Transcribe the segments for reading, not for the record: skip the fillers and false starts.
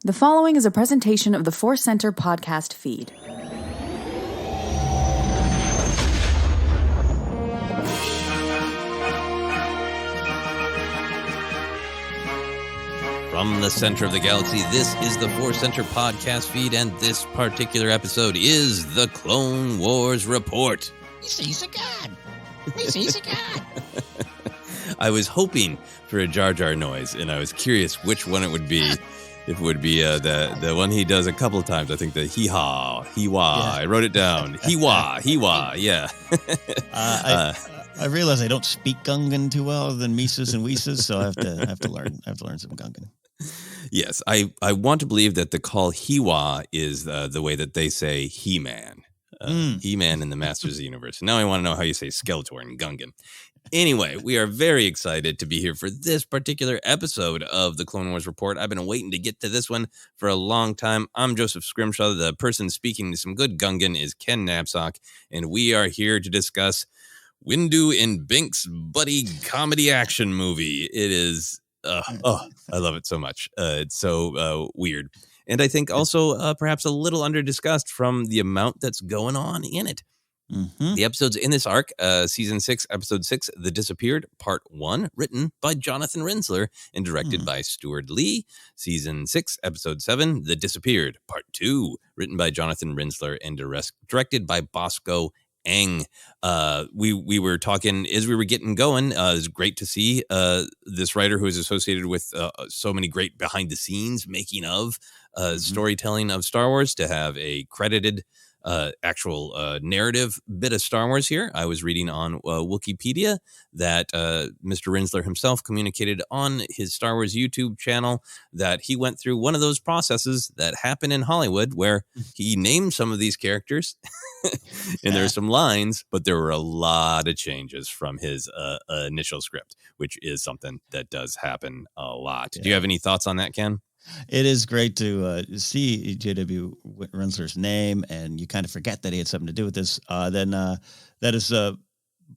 The following is a presentation of the Force Center podcast feed. From the center of the galaxy, this is the Force Center podcast feed, and this particular episode is the Clone Wars Report. He sees a gun. He sees a gun. I was hoping for a Jar Jar noise, and I was curious which one it would be. It would be the one he does a couple of times. I think the hee-haw, hee-wah. Yeah. I wrote it down. Hee-wah, hee-wah, yeah. I realize I don't speak Gungan too well other than Mises and Weeses, so I have to learn some Gungan. Yes, I want to believe that the call hee-wah is the way that they say He-Man. He-Man in the Masters of the Universe. Now I want to know how you say Skeletor in Gungan. Anyway, we are very excited to be here for this particular episode of the Clone Wars Report. I've been waiting to get to this one for a long time. I'm Joseph Scrimshaw. The person speaking some good Gungan is Ken Knapsack, and we are here to discuss WINDU and Binks' buddy comedy action movie. It is, I love it so much. It's so weird. And I think also perhaps a little under-discussed from the amount that's going on in it. Mm-hmm. The episodes in this arc, Season 6, Episode 6, The Disappeared, Part 1, written by Jonathan Rensler and directed by Stuart Lee. Season 6, Episode 7, The Disappeared, Part 2, written by Jonathan Rensler and directed by Bosco Eng. We were talking as we were getting going. It's great to see this writer who is associated with so many great behind-the-scenes making of storytelling of Star Wars to have a credited actual narrative bit of Star Wars here. I was reading on Wikipedia that Mr. Rensler himself communicated on his Star Wars YouTube channel that he went through one of those processes that happen in Hollywood where he named some of these characters and there are some lines, but there were a lot of changes from his initial script, which is something that does happen a lot. Do you have any thoughts on that, Ken? It is great to see J.W. Rensler's name, and you kind of forget that he had something to do with this. Then that is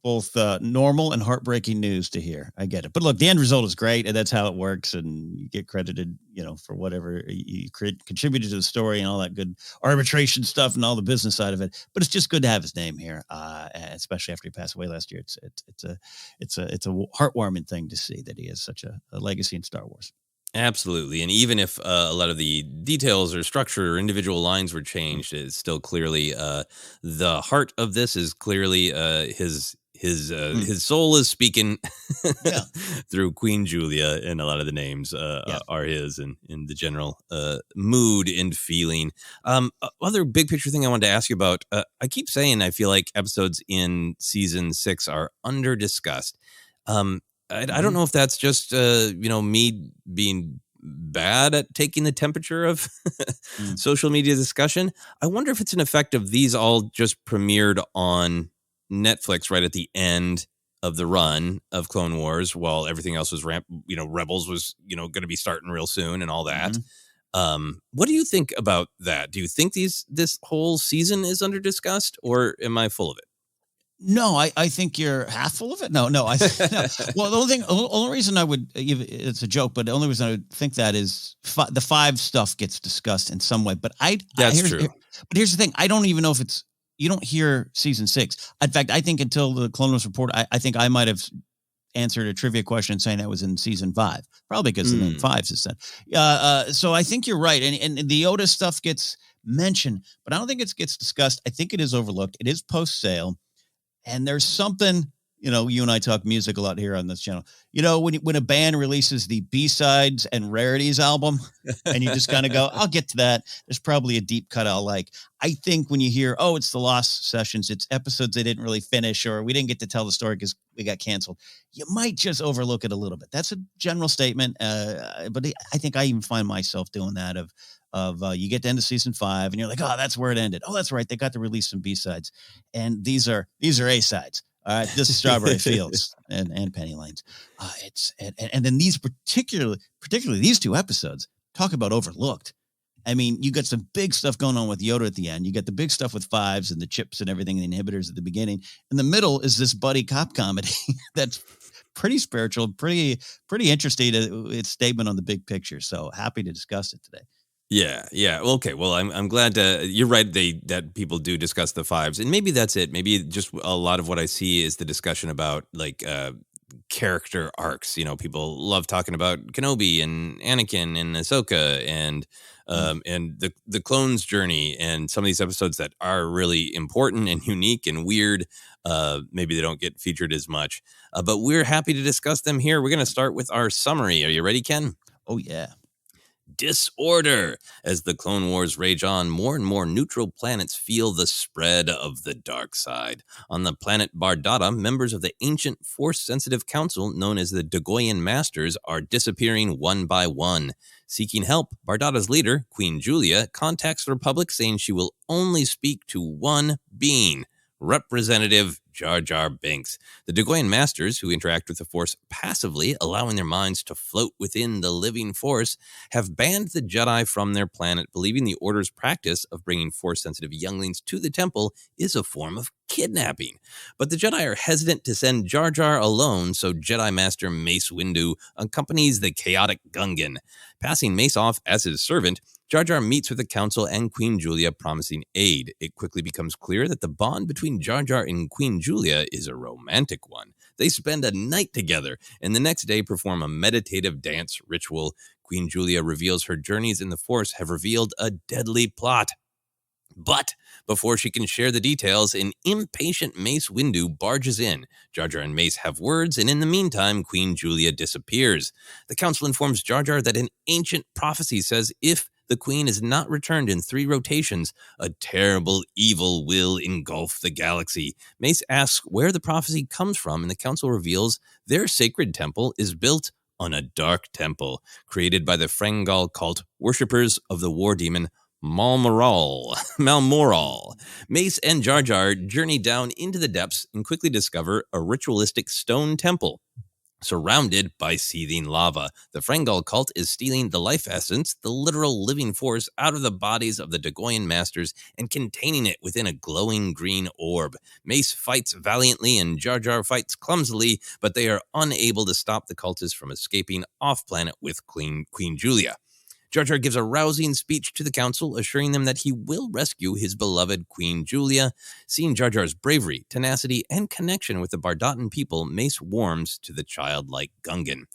both normal and heartbreaking news to hear. I get it. But look, the end result is great, and that's how it works, and you get credited, for whatever you contributed to the story and all that good arbitration stuff and all the business side of it. But it's just good to have his name here, especially after he passed away last year. It's a heartwarming thing to see that he has such a legacy in Star Wars. Absolutely. And even if a lot of the details or structure or individual lines were changed, it's still clearly the heart of this is clearly his soul is speaking through Queen Julia, and a lot of the names are his and in the general mood and feeling. Other big picture thing I wanted to ask you about, I keep saying I feel like episodes in season 6 are under discussed. I don't know if that's just, me being bad at taking the temperature of social media discussion. I wonder if it's an effect of these all just premiered on Netflix right at the end of the run of Clone Wars while everything else was Rebels was, going to be starting real soon and all that. What do you think about that? Do you think this whole season is under discussed, or am I full of it? No, I think you're half full of it. No. Well, the only reason I would, it's a joke, but the only reason I would think that is the 5 stuff gets discussed in some way. But that's true. But here's the thing. I don't even know if you don't hear season 6. In fact, I think until the Clone Wars Report, I think I might have answered a trivia question saying that was in season 5, probably because the name 5 is said. So I think you're right. And the Yoda stuff gets mentioned, but I don't think it gets discussed. I think it is overlooked. It is post-sale. And there's something, you and I talk music a lot here on this channel. When a band releases the B-sides and rarities album and you just kind of go, I'll get to that. There's probably a deep cut I'll like. I think when you hear, it's the Lost Sessions, it's episodes they didn't really finish, or we didn't get to tell the story because we got canceled, you might just overlook it a little bit. That's a general statement. But I think I even find myself doing that of you get to end of season 5 and you're like, that's where it ended. Oh, that's right. They got to release some B-sides. And these are A-sides. All right. This is Strawberry Fields and Penny Lanes. And then these particularly these 2 episodes talk about overlooked. I mean, you got some big stuff going on with Yoda at the end. You got the big stuff with 5s and the chips and everything, and the inhibitors at the beginning. In the middle is this buddy cop comedy that's pretty spiritual, pretty interesting. Its statement on the big picture. So happy to discuss it today. Yeah. Okay. Well, I'm glad you're right. That people do discuss the fives, and maybe that's it. Maybe just a lot of what I see is the discussion about like character arcs. People love talking about Kenobi and Anakin and Ahsoka and the clone's journey and some of these episodes that are really important and unique and weird. Maybe they don't get featured as much, but we're happy to discuss them here. We're going to start with our summary. Are you ready, Ken? Oh, yeah. Disorder. As the Clone Wars rage on, more and more neutral planets feel the spread of the dark side. On the planet Bardata, members of the ancient Force-sensitive council, known as the Dagoyan Masters, are disappearing one by one. Seeking help, Bardata's leader, Queen Julia, contacts the Republic saying she will only speak to one being, Representative Jar Jar Binks. The Dagoyan Masters, who interact with the Force passively, allowing their minds to float within the living Force, have banned the Jedi from their planet, believing the Order's practice of bringing Force-sensitive younglings to the temple is a form of kidnapping. But the Jedi are hesitant to send Jar Jar alone, so Jedi Master Mace Windu accompanies the chaotic Gungan. Passing Mace off as his servant, Jar Jar meets with the Council and Queen Julia, promising aid. It quickly becomes clear that the bond between Jar Jar and Queen Julia is a romantic one. They spend a night together, and the next day perform a meditative dance ritual. Queen Julia reveals her journeys in the Force have revealed a deadly plot. But before she can share the details, an impatient Mace Windu barges in. Jar Jar and Mace have words, and in the meantime, Queen Julia disappears. The Council informs Jar Jar that an ancient prophecy says if the Queen is not returned in 3 rotations, a terrible evil will engulf the galaxy. Mace asks where the prophecy comes from, and the Council reveals their sacred temple is built on a dark temple created by the Frangal cult, worshippers of the war demon Malmoral. Mace and Jar Jar journey down into the depths and quickly discover a ritualistic stone temple surrounded by seething lava. The Frangal cult is stealing the life essence, the literal living force, out of the bodies of the Dagoyan Masters and containing it within a glowing green orb. Mace fights valiantly and Jar Jar fights clumsily, but they are unable to stop the cultists from escaping off-planet with Queen Julia. Jar Jar gives a rousing speech to the council, assuring them that he will rescue his beloved Queen Julia. Seeing Jar Jar's bravery, tenacity, and connection with the Bardatan people, Mace warms to the childlike Gungan.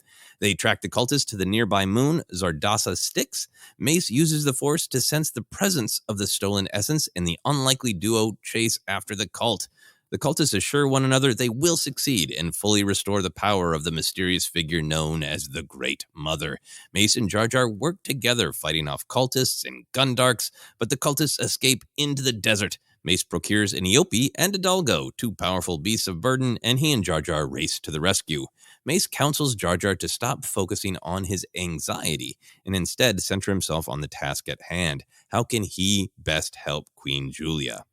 They track the cultists to the nearby moon, Zardasa Styx. Mace uses the Force to sense the presence of the stolen essence, and the unlikely duo chase after the cult. The cultists assure one another they will succeed and fully restore the power of the mysterious figure known as the Great Mother. Mace and Jar Jar work together, fighting off cultists and gundarks, but the cultists escape into the desert. Mace procures an Eope and a Dalgo, 2 powerful beasts of burden, and he and Jar Jar race to the rescue. Mace counsels Jar Jar to stop focusing on his anxiety and instead center himself on the task at hand. How can he best help Queen Julia?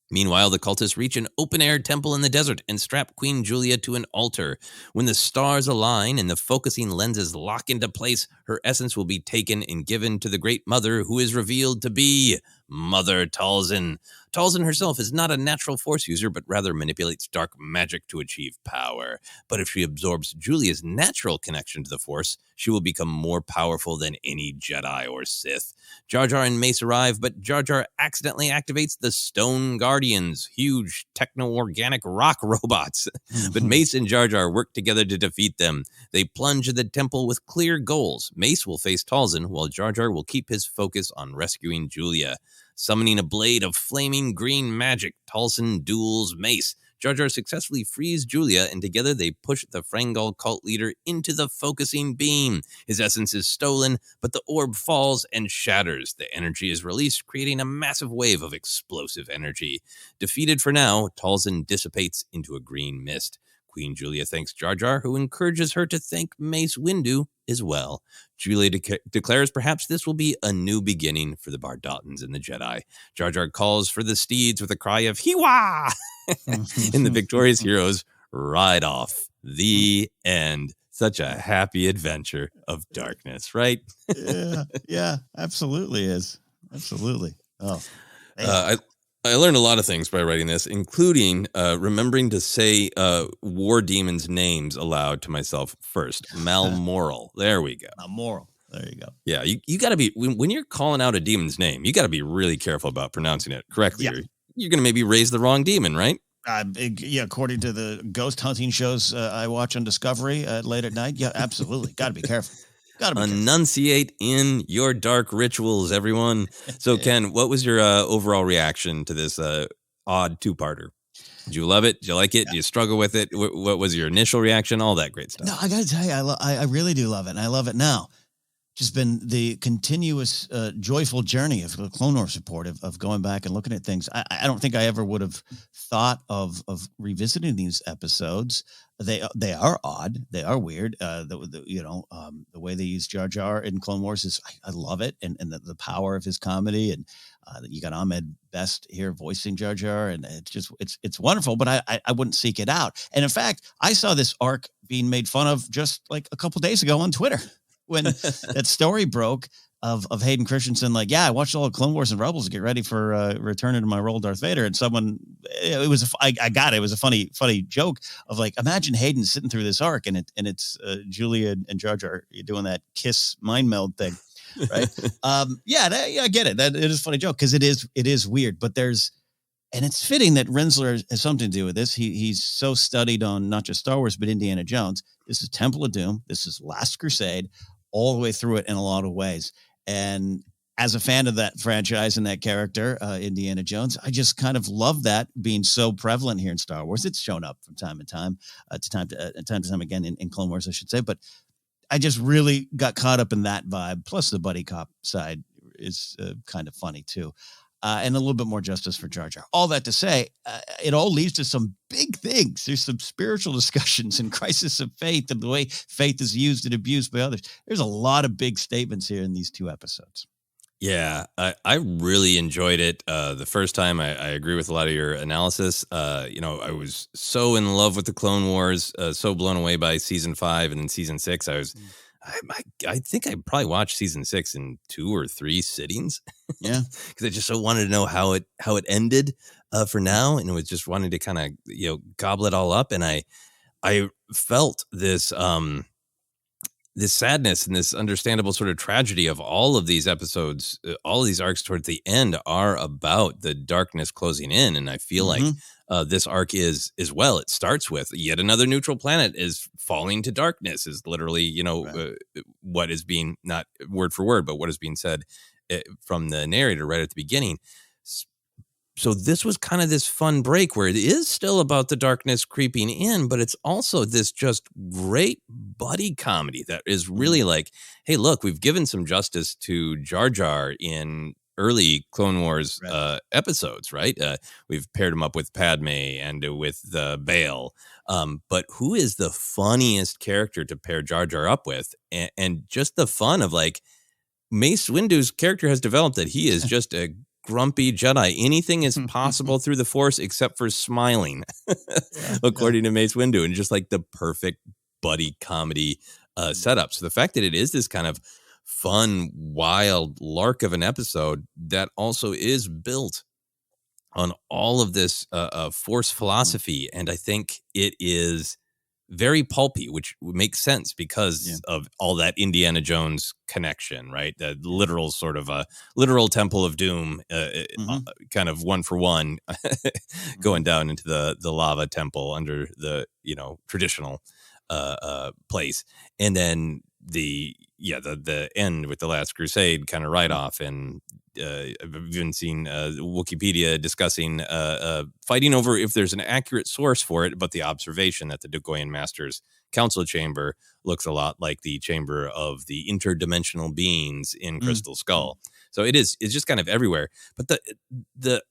Meanwhile, the cultists reach an open-air temple in the desert and strap Queen Julia to an altar. When the stars align and the focusing lenses lock into place, her essence will be taken and given to the Great Mother, who is revealed to be Mother Talzin. Talzin herself is not a natural Force user, but rather manipulates dark magic to achieve power. But if she absorbs Julia's natural connection to the Force, she will become more powerful than any Jedi or Sith. Jar Jar and Mace arrive, but Jar Jar accidentally activates the Stone Guardians, huge techno-organic rock robots. But Mace and Jar Jar work together to defeat them. They plunge into the temple with clear goals. Mace will face Talzin, while Jar Jar will keep his focus on rescuing Julia. Summoning a blade of flaming green magic, Talzin duels Mace. Jar Jar successfully frees Julia, and together they push the Frangal cult leader into the focusing beam. His essence is stolen, but the orb falls and shatters. The energy is released, creating a massive wave of explosive energy. Defeated for now, Talzin dissipates into a green mist. Queen Julia thanks Jar Jar, who encourages her to thank Mace Windu as well. Julia declares perhaps this will be a new beginning for the Bardatans and the Jedi. Jar Jar calls for the steeds with a cry of Hiwa! And the victorious heroes ride off. The end. Such a happy adventure of darkness, right? Yeah, absolutely is. Absolutely. Oh, I learned a lot of things by writing this, including remembering to say war demons' names aloud to myself first. Malmoral. There we go. Malmoral. There you go. Yeah, you got to be when you're calling out a demon's name, you got to be really careful about pronouncing it correctly. Yeah. You're going to maybe raise the wrong demon, right? Yeah, according to the ghost hunting shows I watch on Discovery late at night. Yeah, absolutely. Got to be careful. Enunciate in your dark rituals, everyone. So, Ken, what was your overall reaction to this odd two-parter? Did you love it? Did you like it? Do you struggle with it? What was your initial reaction? All that great stuff. No, I got to tell you, I really do love it, and I love it now. Just been the continuous joyful journey of the Clone Wars Report of going back and looking at things. I don't think I ever would have thought of revisiting these episodes. They are odd. They are weird. The way they use Jar Jar in Clone Wars is I love it, and the power of his comedy, and you got Ahmed Best here voicing Jar Jar, and it's wonderful. But I wouldn't seek it out. And in fact, I saw this arc being made fun of just like a couple days ago on Twitter. When that story broke of Hayden Christensen, like, I watched all of Clone Wars and Rebels to get ready for returning to my role Darth Vader, and I got it. It was a funny joke of like, imagine Hayden sitting through this arc, and it's Julia and Jar Jar doing that kiss mind meld thing, right? I get it. That it is a funny joke because it is weird, but and it's fitting that Rensler has something to do with this. He's so studied on not just Star Wars but Indiana Jones. This is Temple of Doom. This is Last Crusade. All the way through it in a lot of ways. And as a fan of that franchise and that character, Indiana Jones, I just kind of love that being so prevalent here in Star Wars. It's shown up from time to time again in Clone Wars, I should say. But I just really got caught up in that vibe. Plus the buddy cop side is kind of funny too. And a little bit more justice for Jar Jar. All that to say, it all leads to some big things. There's some spiritual discussions and crisis of faith and the way faith is used and abused by others. There's a lot of big statements here in these two episodes. Yeah, I really enjoyed it. The first time, I agree with a lot of your analysis. I was so in love with the Clone Wars, so blown away by season 5 and then season 6. I think I probably watched season 6 in 2 or 3 sittings. Yeah, because I just so wanted to know how it ended for now, and it was just wanting to kind of gobble it all up. And I felt this this sadness and this understandable sort of tragedy of all of these episodes. All of these arcs towards the end are about the darkness closing in, and I feel like this arc is as well. It starts with yet another neutral planet is falling to darkness, is literally, right. What is being, not word for word, but what is being said from the narrator right at the beginning. So this was kind of this fun break where it is still about the darkness creeping in, but it's also this just great buddy comedy that is really like, hey, look, we've given some justice to Jar Jar in early Clone Wars episodes, right? We've paired him up with Padme and with Bail. But who is the funniest character to pair Jar Jar up with? And just the fun of like, Mace Windu's character has developed that he is just a grumpy Jedi. Anything is possible through the Force except for smiling, according to Mace Windu, and just like the perfect buddy comedy setup. So the fact that it is this kind of fun, wild lark of an episode that also is built on all of this Force philosophy, and I think it is very pulpy, which makes sense because of all that Indiana Jones connection, right? The literal sort of a literal Temple of Doom, kind of one for one, going down into the lava temple under the traditional place, and then the end with the Last Crusade kind of write off. And I've even seen Wikipedia discussing fighting over if there's an accurate source for it, but the observation that the Dukoyan Masters Council Chamber looks a lot like the chamber of the interdimensional beings in Crystal Skull. So it's just kind of everywhere. But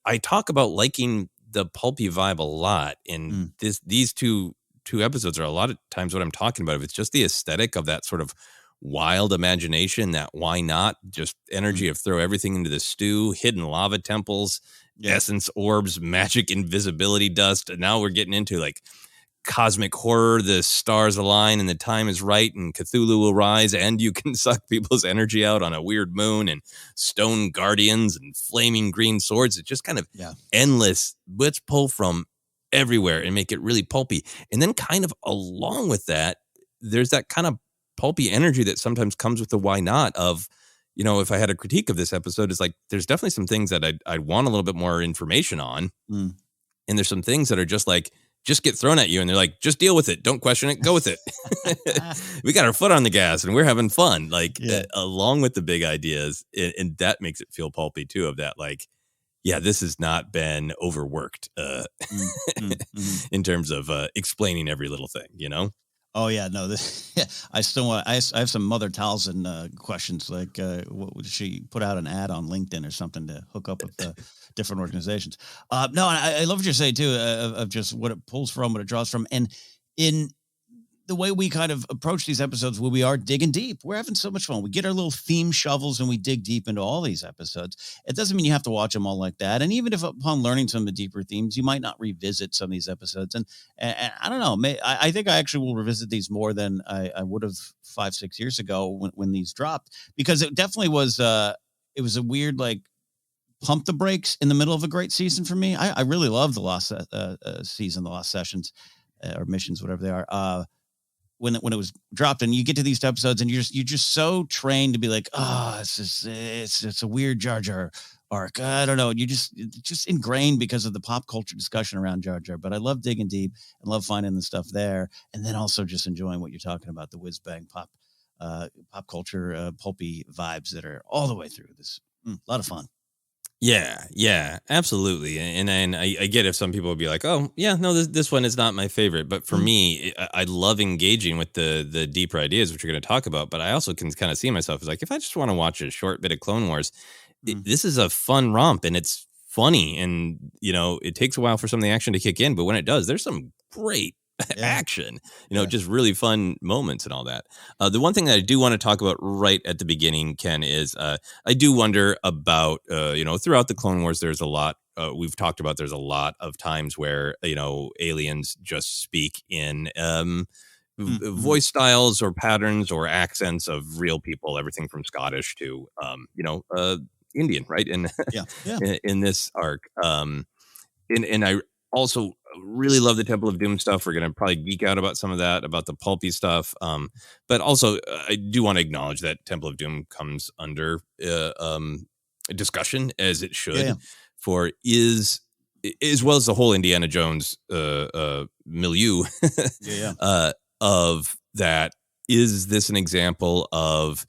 I talk about liking the pulpy vibe a lot, and these two episodes are a lot of times what I'm talking about. If it's just the aesthetic of that sort of wild imagination, that why not just energy of throw everything into the stew, hidden lava temples, essence orbs, magic invisibility dust. And now we're getting into like cosmic horror, the stars align and the time is right and Cthulhu will rise and you can suck people's energy out on a weird moon, and stone guardians and flaming green swords. It's just kind of endless. Let's pull from everywhere and make it really pulpy. And then kind of along with that, there's that kind of pulpy energy that sometimes comes with the why not of, if I had a critique of this episode, is like, there's definitely some things that I'd want a little bit more information on. Mm. And there's some things that are just like, just get thrown at you. And they're like, just deal with it. Don't question it. Go with it. We got our foot on the gas and we're having fun. Like along with the big ideas. And that makes it feel pulpy too, of that, like, yeah, this has not been overworked in terms of explaining every little thing, Oh yeah, no. I still want. I have some Mother Taliesin questions. Like, what would she put out an ad on LinkedIn or something to hook up with different organizations? No, I love what you're saying too. Of just what it pulls from, what it draws from, and in the way we kind of approach these episodes, where we are digging deep, we're having so much fun. We get our little theme shovels and we dig deep into all these episodes. It doesn't mean you have to watch them all like that. And even if upon learning some of the deeper themes, you might not revisit some of these episodes. And I don't know, I think I actually will revisit these more than I would have 5-6 years ago when these dropped, because it definitely was, it was a weird, like, pump the brakes in the middle of a great season for me. I really love the last season, the last sessions or missions, whatever they are. When it was dropped, and you get to these episodes and you're just so trained to be like, it's a weird Jar Jar arc. I don't know. You just ingrained because of the pop culture discussion around Jar Jar. But I love digging deep and love finding the stuff there. And then also just enjoying what you're talking about, the whiz bang pop culture, pulpy vibes that are all the way through this. A lot of fun. Yeah, absolutely. And I get if some people would be like, oh, yeah, no, this one is not my favorite. But for me, I love engaging with the deeper ideas, which we're going to talk about. But I also can kind of see myself as like, if I just want to watch a short bit of Clone Wars, this is a fun romp and it's funny. And, it takes a while for some of the action to kick in. But when it does, there's some great action, just really fun moments and all that. The one thing that I do want to talk about right at the beginning, Ken, is I do wonder about, throughout the Clone Wars, there's a lot, we've talked about, there's a lot of times where, aliens just speak in voice styles or patterns or accents of real people, everything from Scottish to, Indian, right? In this arc. And I also really love the Temple of Doom stuff. We're going to probably geek out about some of that, about the pulpy stuff. But also, I do want to acknowledge that Temple of Doom comes under discussion, as it should, for as well as the whole Indiana Jones milieu of that. Is this an example of,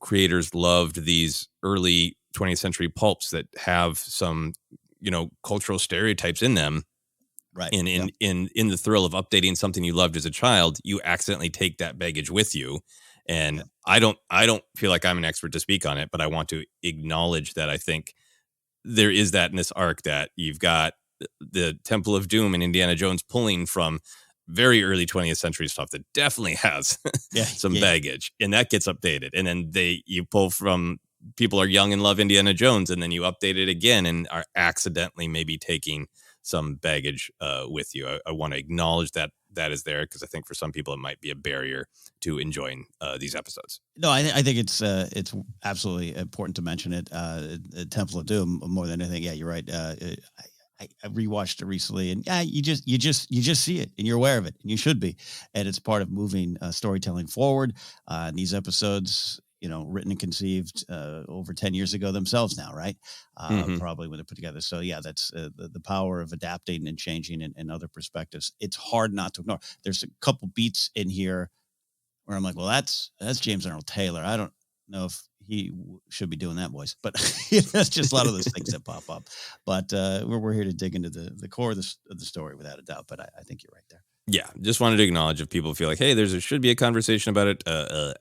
creators loved these early 20th century pulps that have some, cultural stereotypes in them. Right. And in the thrill of updating something you loved as a child, you accidentally take that baggage with you. And I don't feel like I'm an expert to speak on it, but I want to acknowledge that I think there is that in this arc, that you've got the Temple of Doom and Indiana Jones pulling from very early 20th century stuff that definitely has some baggage, and that gets updated. And then you pull from people are young and love Indiana Jones, and then you update it again and are accidentally maybe taking some baggage with you. I want to acknowledge that is there, because I think for some people it might be a barrier to enjoying these episodes. No, I think it's absolutely important to mention it. Temple of Doom more than anything. Yeah, you're right. I rewatched it recently, and you just see it, and you're aware of it, and you should be, and it's part of moving storytelling forward. And these episodes, written and conceived over 10 years ago themselves now, right? Probably when they're put together. So yeah, that's the power of adapting and changing and other perspectives. It's hard not to ignore. There's a couple beats in here where I'm like, well, that's James Arnold Taylor. I don't know if he should be doing that voice, but that's just a lot of those things that pop up. But we're here to dig into the core of the story without a doubt. But I think you're right there. Yeah, just wanted to acknowledge if people feel like, hey, should be a conversation about it.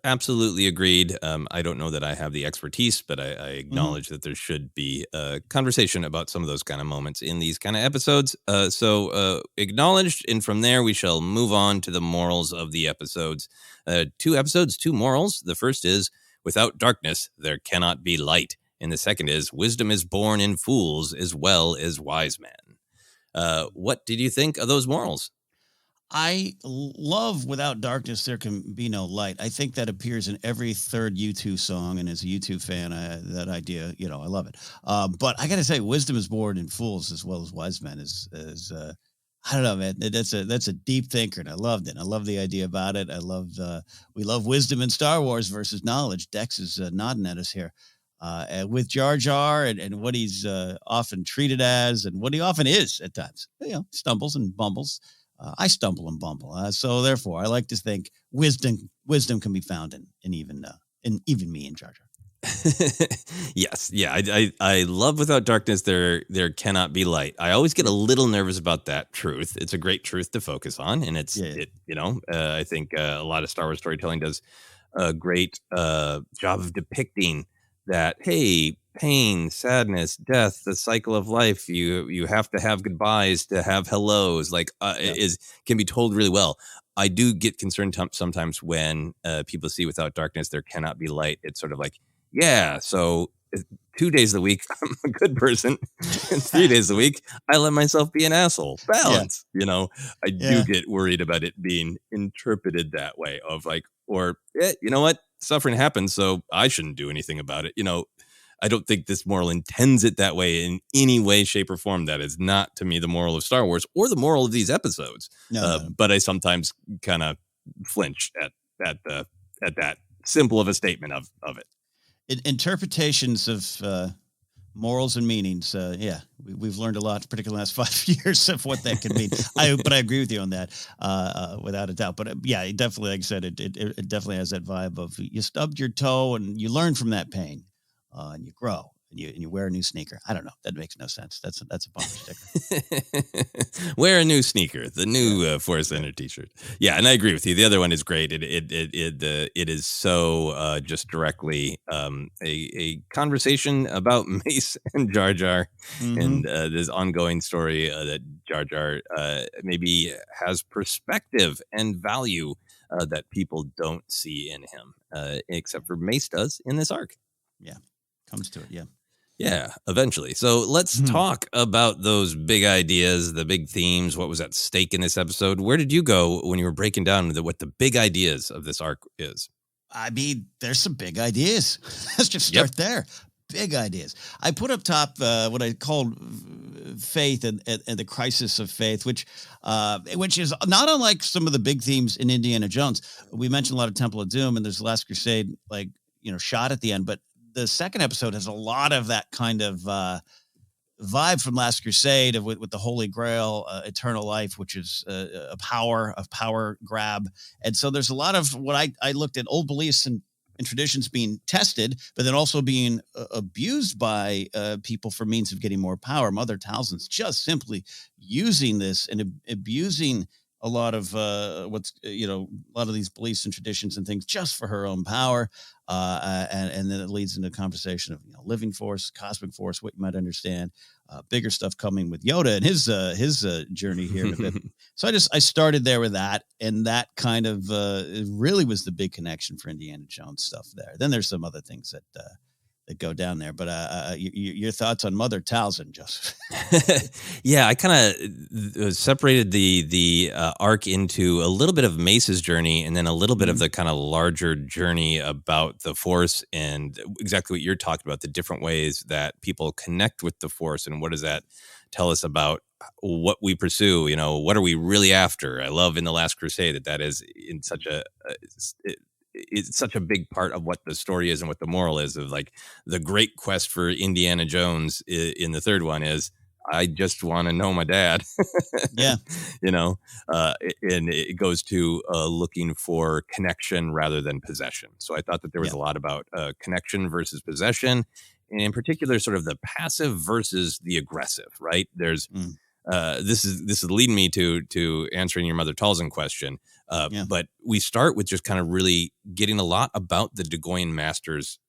Absolutely agreed. I don't know that I have the expertise, but I acknowledge that there should be a conversation about some of those kind of moments in these kind of episodes. So acknowledged. And from there, we shall move on to the morals of the episodes. 2 episodes, 2 morals. The first is, without darkness, there cannot be light. And the second is, wisdom is born in fools as well as wise men. What did you think of those morals? I love without darkness, there can be no light. I think that appears in every third U2 song. And as a U2 fan, that idea, I love it. But I got to say, wisdom is born in fools as well as wise men is I don't know, man. That's a deep thinker, and I loved it. I love the idea about it. We love wisdom in Star Wars versus knowledge. Dex is nodding at us here. And with Jar Jar and what he's often treated as and what he often is at times. Stumbles and bumbles. I stumble and bumble. So therefore, I like to think wisdom can be found in even me and Jar Jar. Yes. Yeah. I love without darkness, there cannot be light. I always get a little nervous about that truth. It's a great truth to focus on. And I think a lot of Star Wars storytelling does a great job of depicting that, hey, pain, sadness, death, the cycle of life, you have to have goodbyes to have hellos, can be told really well. I do get concerned sometimes when people see without darkness, there cannot be light. It's sort of like, yeah, so 2 days a week, I'm a good person. And 3 days a week, I let myself be an asshole. Balance, I do get worried about it being interpreted that way of like, or, you know what? Suffering happens, so I shouldn't do anything about it. I don't think this moral intends it that way in any way, shape, or form. That is not, to me, the moral of Star Wars or the moral of these episodes. No. But I sometimes kind of flinch at that simple of a statement of it. Interpretations of morals and meanings. We've learned a lot, particularly the last 5 years, of what that can mean. But I agree with you on that, without a doubt. But definitely, like I said, it definitely has that vibe of you stubbed your toe and you learn from that pain, and you grow. And you wear a new sneaker. I don't know. That makes no sense. That's a bumper sticker. Wear a new sneaker. The new Force Center T-shirt. Yeah, and I agree with you. The other one is great. It is so just directly a conversation about Mace and Jar Jar, and this ongoing story that Jar Jar maybe has perspective and value that people don't see in him, except for Mace does in this arc. Yeah, comes to it. Yeah. Yeah, eventually. So let's talk about those big ideas, the big themes, what was at stake in this episode. Where did you go when you were breaking down what the big ideas of this arc is? I mean, there's some big ideas. Let's just start there. Big ideas. I put up top what I called faith and the crisis of faith, which is not unlike some of the big themes in Indiana Jones. We mentioned a lot of Temple of Doom, and there's the Last Crusade, shot at the end, but the second episode has a lot of that kind of vibe from Last Crusade with the Holy Grail, eternal life, which is a power grab. And so there's a lot of what I looked at old beliefs and traditions being tested, but then also being abused by people for means of getting more power. Mother Talzin's just simply using this and abusing a lot of a lot of these beliefs and traditions and things just for her own power. And then it leads into a conversation of living force, cosmic force, what you might understand, bigger stuff coming with Yoda and his journey here in a bit. So I started there with that, and that kind of it really was the big connection for Indiana Jones stuff there. Then there's some other things that go down there, but your thoughts on Mother Talzin, Joseph? Yeah, I kind of separated the arc into a little bit of Mace's journey and then a little bit of the kind of larger journey about the Force and exactly what you're talking about, the different ways that people connect with the Force and what does that tell us about what we pursue, what are we really after? I love in The Last Crusade that is in such it's such a big part of what the story is and what the moral is of like the great quest for Indiana Jones in the third one is I just want to know my dad. Yeah. And it goes to looking for connection rather than possession. So I thought that there was a lot about connection versus possession, and in particular, sort of the passive versus the aggressive, right? There's this is leading me to answering your Mother Talzin question. But we start with just kind of really getting a lot about the Dagoyan Masters'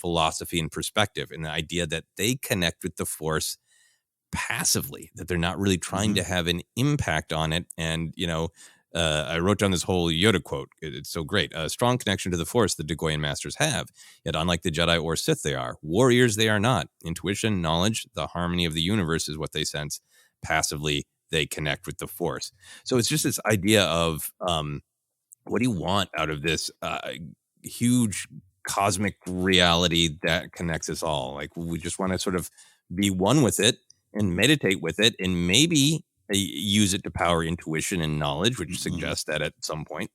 philosophy and perspective, and the idea that they connect with the Force passively, that they're not really trying to have an impact on it. And, I wrote down this whole Yoda quote. It's so great. A strong connection to the Force the Dagoyan Masters have, yet unlike the Jedi or Sith they are. Warriors they are not. Intuition, knowledge, the harmony of the universe is what they sense. Passively, they connect with the Force. So it's just this idea of what do you want out of this huge cosmic reality that connects us all? Like we just want to sort of be one with it and meditate with it, and maybe use it to power intuition and knowledge, which suggests that at some point,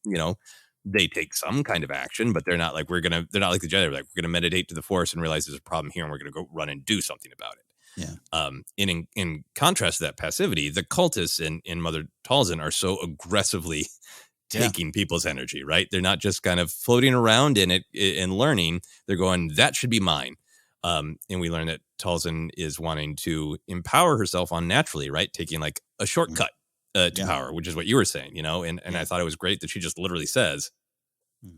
they take some kind of action, but they're not like they're not like the Jedi. They're like, we're going to meditate to the Force and realize there's a problem here, and we're going to go run and do something about it. Yeah. In contrast to that passivity, the cultists in Mother Talzin are so aggressively taking people's energy, right? They're not just kind of floating around in it and learning. They're going, that should be mine. And we learn that Talzin is wanting to empower herself unnaturally, right? Taking like a shortcut to power, which is what you were saying, and I thought it was great that she just literally says,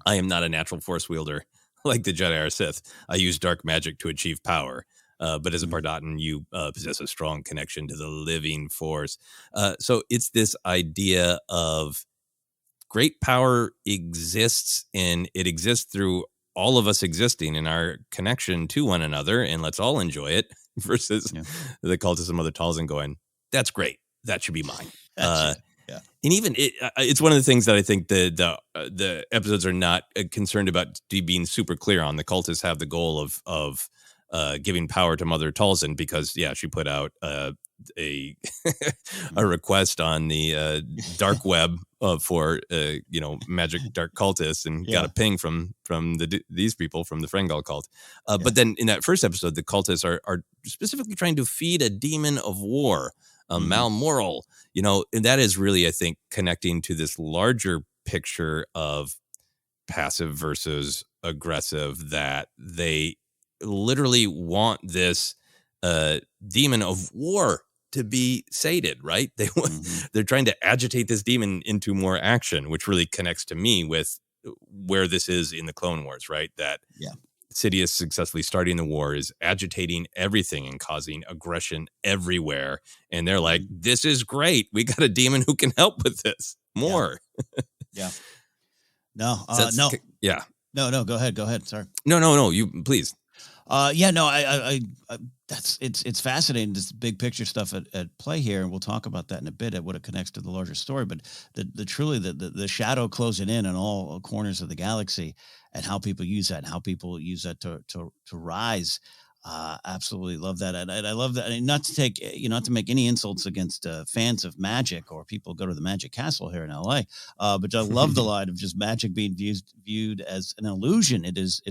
I am not a natural force wielder like the Jedi or Sith. I use dark magic to achieve power. But as a Bardatan, you possess a strong connection to the living force. So it's this idea of great power exists, and it exists through all of us existing in our connection to one another, and let's all enjoy it, versus the cultists of Mother Talzin going, that's great. That should be mine. And even it's one of the things that I think the episodes are not concerned about being super clear on. The cultists have the goal of giving power to Mother Talzin because, she put out a request on the dark web for magic dark cultists, and got a ping from these people from the Frengal cult. But then in that first episode, the cultists are specifically trying to feed a demon of war, Malmoral, and that is really, I think, connecting to this larger picture of passive versus aggressive, that they literally want this demon of war to be sated, right? They're trying to agitate this demon into more action, which really connects to me with where this is in the Clone Wars, right? That Sidious successfully starting the war is agitating everything and causing aggression everywhere. And they're like, this is great. We got a demon who can help with this more. No, No, go ahead. Sorry. No, you please. It's fascinating, this big picture stuff at play here, and we'll talk about that in a bit, at what it connects to the larger story. But the shadow closing in on all corners of the galaxy, and how people use that, and how people use that to rise. Absolutely love that, and I love that. And not to make any insults against fans of magic or people who go to the Magic Castle here in LA, but I love the line of just magic being viewed as an illusion. It is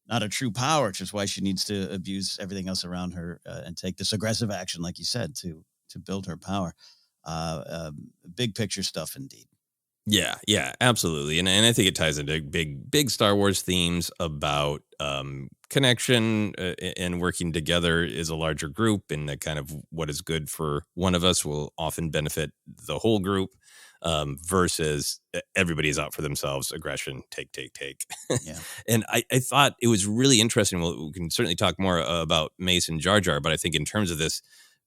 not a true power, which is why she needs to abuse everything else around her and take this aggressive action, like you said, to build her power. Big picture stuff, indeed. Yeah, absolutely. And I think it ties into big Star Wars themes about connection and working together as a larger group, and that kind of what is good for one of us will often benefit the whole group, versus everybody's out for themselves, aggression, take. Yeah. And I thought it was really interesting. We can certainly talk more about Mace and Jar Jar, but I think in terms of this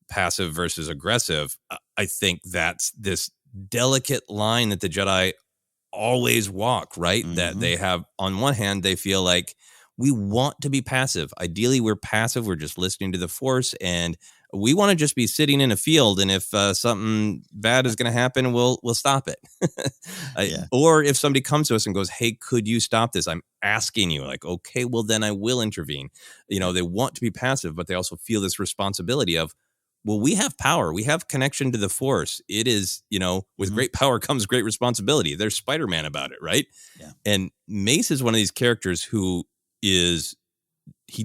passive versus aggressive, I think that's this delicate line that the Jedi always walk, right? That they have, on one hand, they feel like we want to be passive. Ideally, we're passive. We're just listening to the Force, and we want to just be sitting in a field. And if something bad is going to happen, we'll stop it. Or if somebody comes to us and goes, hey, could you stop this? I'm asking you. Like, okay, well, then I will intervene. They want to be passive, but they also feel this responsibility of, well, we have power. We have connection to the Force. It is, with great power comes great responsibility. There's Spider-Man about it, right? Yeah. And Mace is one of these characters who he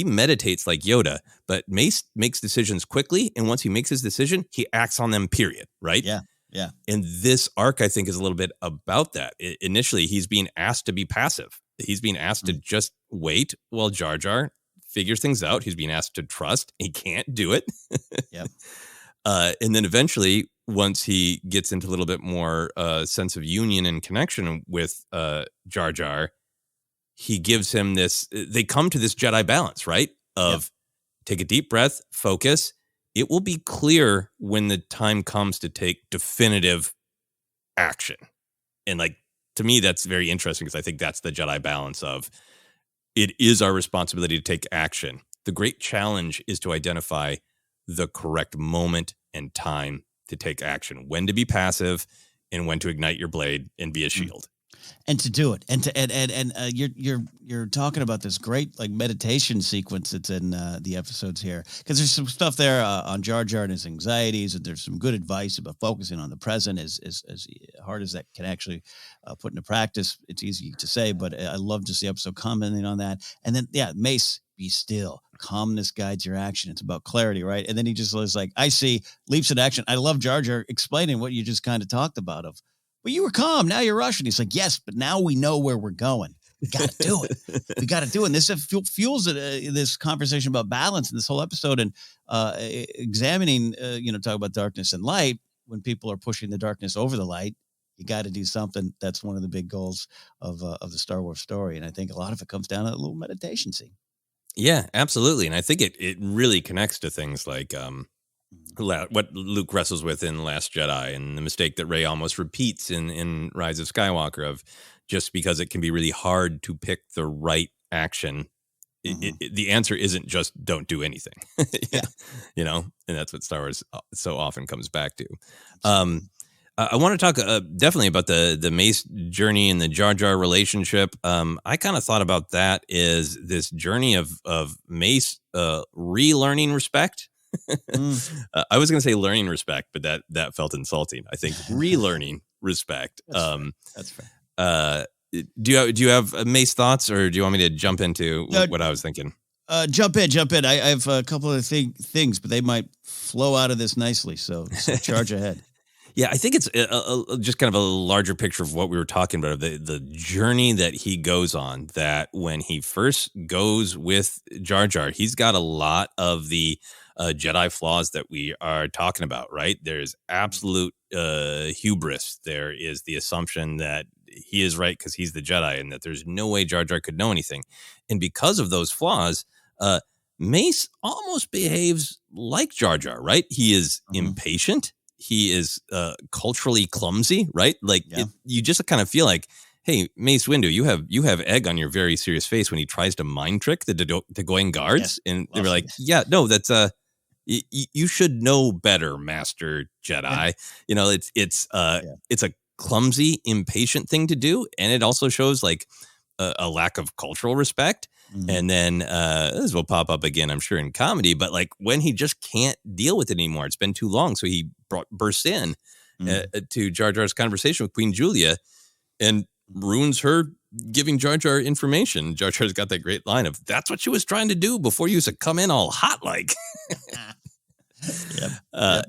meditates like Yoda, but Mace makes decisions quickly. And once he makes his decision, he acts on them, period. Right? Yeah. And this arc, I think, is a little bit about that. Initially, he's being asked to be passive. He's being asked to just wait while Jar Jar figures things out. He's being asked to trust. He can't do it. Yep. And then eventually, once he gets into a little bit more sense of union and connection with Jar Jar, he gives him this, they come to this Jedi balance, right? Of take a deep breath, focus. It will be clear when the time comes to take definitive action. And to me, that's very interesting, because I think that's the Jedi balance of, it is our responsibility to take action. The great challenge is to identify the correct moment and time to take action, when to be passive and when to ignite your blade and be a shield. and to do it, and you're talking about this great like meditation sequence that's in the episodes here, because there's some stuff there on Jar Jar and his anxieties, and there's some good advice about focusing on the present. As hard as that can actually put into practice, it's easy to say, but I love just the episode commenting on that. And then Mace, be still. Calmness guides your action. It's about clarity, right? And then he just was like, I see, leaps in action. I love Jar Jar explaining what you just kind of talked about of, but you were calm. Now you're rushing. He's like, yes, but now we know where we're going. We got to do it. We got to do it. And this fuels this conversation about balance in this whole episode, and examining, talk about darkness and light. When people are pushing the darkness over the light, you got to do something. That's one of the big goals of the Star Wars story. And I think a lot of it comes down to a little meditation scene. Yeah, absolutely. And I think it really connects to things like what Luke wrestles with in Last Jedi, and the mistake that Rey almost repeats in Rise of Skywalker, of just because it can be really hard to pick the right action. The answer isn't just don't do anything, and that's what Star Wars so often comes back to. I want to talk definitely about the Mace journey and the Jar Jar relationship. I kind of thought about that as this journey of Mace relearning respect. I was going to say learning respect, but that felt insulting. I think relearning respect. That's fair. Do you have Mace thoughts, or do you want me to jump into what I was thinking? Jump in. I have a couple of things, but they might flow out of this nicely. So charge ahead. Yeah, I think it's just kind of a larger picture of what we were talking about, the journey that he goes on, that when he first goes with Jar Jar, he's got a lot of the Jedi flaws that we are talking about, right? There's absolute hubris. There is the assumption that he is right because he's the Jedi, and that there's no way Jar Jar could know anything. And because of those flaws, Mace almost behaves like Jar Jar, right? He is impatient. He is culturally clumsy, right? Like you just kind of feel like, hey, Mace Windu, you have egg on your very serious face when he tries to mind trick the Dagoyan guards, and they were like, yeah, no, that's you should know better, Master Jedi. It's a clumsy, impatient thing to do, and it also shows like a lack of cultural respect. And then this will pop up again, I'm sure, in comedy, but like when he just can't deal with it anymore, it's been too long, so he bursts in to Jar Jar's conversation with Queen Julia and ruins her giving Jar Jar information. Jar Jar's got that great line of, that's what she was trying to do before you used to come in all hot like.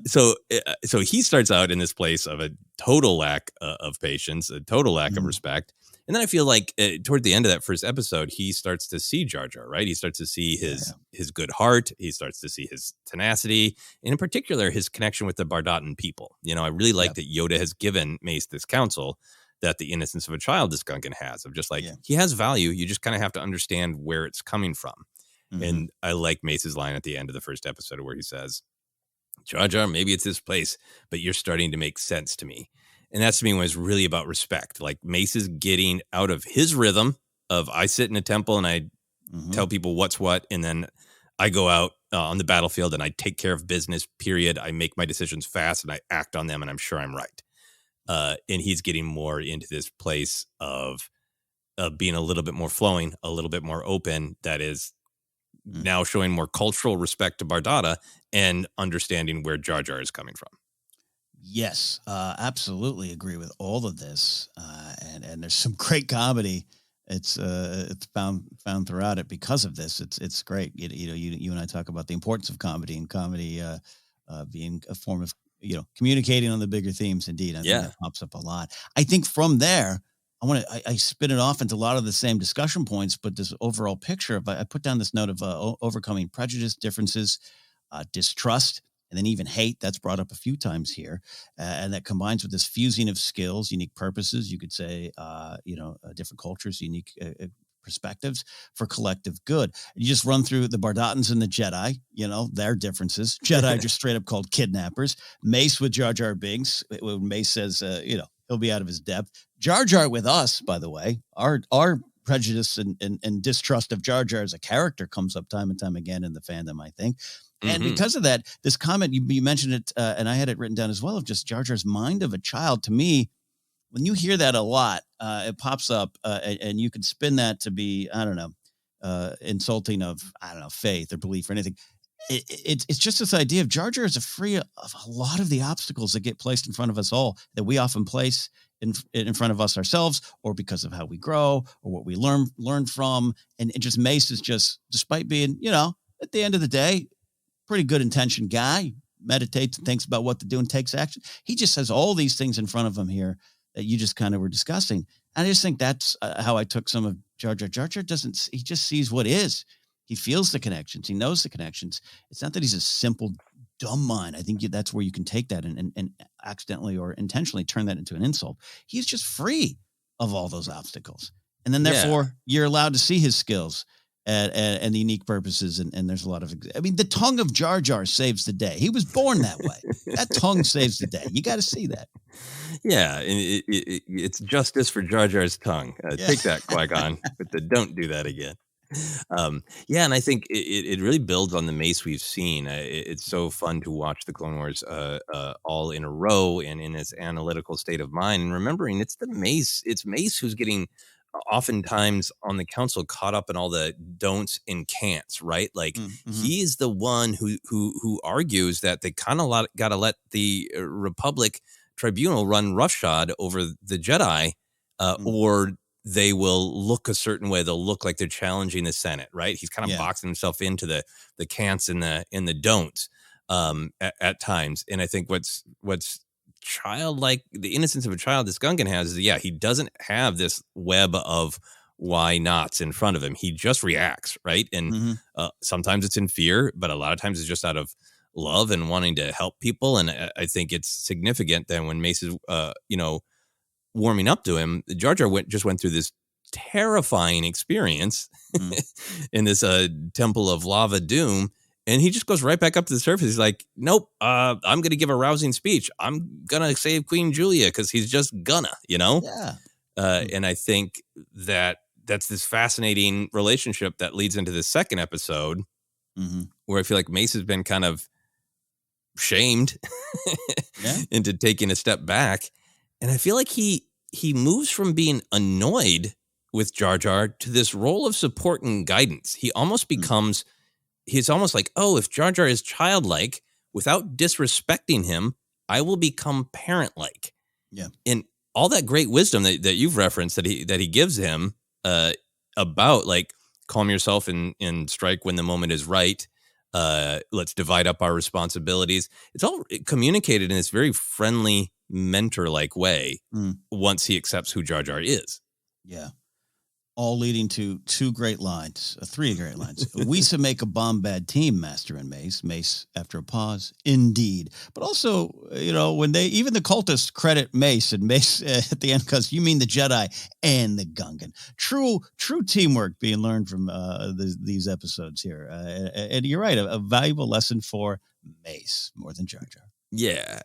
So he starts out in this place of a total lack of patience, a total lack of respect. And then I feel like toward the end of that first episode, he starts to see Jar Jar, right? He starts to see his good heart. He starts to see his tenacity, and in particular, his connection with the Bardatan people. I really like that Yoda has given Mace this counsel, that the innocence of a child this Gungan has, of just like, he has value. You just kind of have to understand where it's coming from. And I like Mace's line at the end of the first episode where he says, Jar Jar, maybe it's this place, but you're starting to make sense to me. And that's to me when it's really about respect. Like Mace is getting out of his rhythm of, I sit in a temple and I tell people what's what, and then I go out on the battlefield and I take care of business, period. I make my decisions fast and I act on them, and I'm sure I'm right. And he's getting more into this place of being a little bit more flowing, a little bit more open, that is now showing more cultural respect to Bardata and understanding where Jar Jar is coming from. Yes, absolutely agree with all of this, and there's some great comedy. It's found throughout it because of this. It's great. You and I talk about the importance of comedy, and comedy being a form of communicating on the bigger themes. Indeed, I think that pops up a lot. I think from there, I spin it off into a lot of the same discussion points, but this overall picture of, I put down this note of overcoming prejudice, differences, distrust, and then even hate. That's brought up a few times here, and that combines with this fusing of skills, unique purposes. You could say, different cultures, unique perspectives for collective good. And you just run through the Bardatans and the Jedi, their differences. Jedi just straight up called kidnappers. Mace with Jar Jar Binks, when Mace says, he'll be out of his depth. Jar Jar with us, by the way, our prejudice and distrust of Jar Jar as a character comes up time and time again in the fandom, I think. And because of that, this comment, you mentioned it, and I had it written down as well, of just Jar Jar's mind of a child, to me, when you hear that a lot, it pops up, and you can spin that to be, I don't know, insulting of, I don't know, faith or belief or anything. It's just this idea of Jar Jar is free of a lot of the obstacles that get placed in front of us all, that we often place in front of us ourselves, or because of how we grow or what we learn from. And it just, Mace is just, despite being, at the end of the day, pretty good intentioned guy, meditates and thinks about what to do and takes action. He just has all these things in front of him here that you just kind of were discussing. And I just think that's how I took some of Jar Jar. Jar Jar doesn't, he just sees what is. He feels the connections. He knows the connections. It's not that he's a simple, dumb mind. I think that's where you can take that and accidentally or intentionally turn that into an insult. He's just free of all those obstacles. And then therefore you're allowed to see his skills and the unique purposes. And there's a lot of, the tongue of Jar Jar saves the day. He was born that way. That tongue saves the day. You got to see that. Yeah. And it's justice for Jar Jar's tongue. Take that, Qui-Gon, but don't do that again. And I think it really builds on the Mace we've seen. It's so fun to watch the Clone Wars all in a row and in its analytical state of mind, and remembering it's Mace who's getting oftentimes on the council caught up in all the don'ts and can'ts, right? Like he's the one who argues that they kind of got to let the Republic tribunal run roughshod over the Jedi, or they will look a certain way. They'll look like they're challenging the Senate, right? He's kind of boxing himself into the can'ts and the don'ts at times. And I think what's childlike, the innocence of a child this Gungan has is, he doesn't have this web of why nots in front of him. He just reacts, right? And sometimes it's in fear, but a lot of times it's just out of love and wanting to help people. And I think it's significant that when Mace is, warming up to him, Jar Jar just went through this terrifying experience in this temple of lava doom, and he just goes right back up to the surface. He's like, nope, I'm going to give a rousing speech. I'm going to save Queen Julia, because he's just gonna, and I think that's this fascinating relationship that leads into the second episode, where I feel like Mace has been kind of shamed into taking a step back. And I feel like he moves from being annoyed with Jar Jar to this role of support and guidance. He almost becomes, he's almost like, oh, if Jar Jar is childlike, without disrespecting him, I will become parent-like. Yeah. And all that great wisdom that you've referenced that he gives him about, like, calm yourself and strike when the moment is right. Let's divide up our responsibilities. It's all communicated in this very friendly, mentor-like way once he accepts who Jar Jar is. Yeah. All leading to three great lines. We should make a bomb bad team, Master and Mace. Mace, after a pause, indeed. But also, when even the cultists credit Mace, and Mace at the end goes, you mean the Jedi and the Gungan. True teamwork being learned from these episodes here. And you're right, a valuable lesson for Mace more than Jar Jar. Yeah.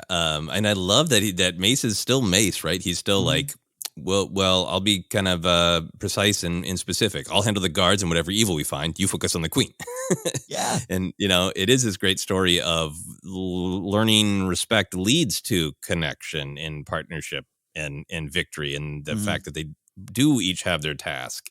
And I love that Mace is still Mace, right? He's still like, well, I'll be kind of precise and specific. I'll handle the guards and whatever evil we find. You focus on the queen. Yeah. And, it is this great story of learning respect leads to connection and partnership and victory. And the fact that they do each have their task,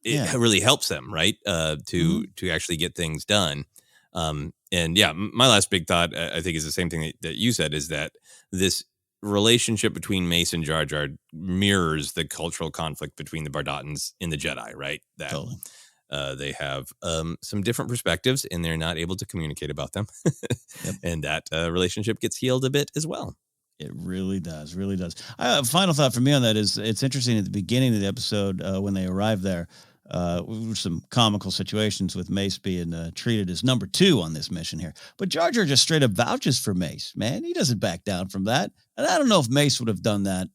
it really helps them, right? To actually get things done. My last big thought, I think, is the same thing that you said, is that this relationship between Mace and Jar Jar mirrors the cultural conflict between the Bardatans and the Jedi, right? That they have some different perspectives and they're not able to communicate about them. And that relationship gets healed a bit as well. It really does. Final thought for me on that is, it's interesting at the beginning of the episode when they arrive there, some comical situations with Mace being treated as number 2 on this mission here. But Jar Jar just straight up vouches for Mace, man. He doesn't back down from that. And I don't know if Mace would have done that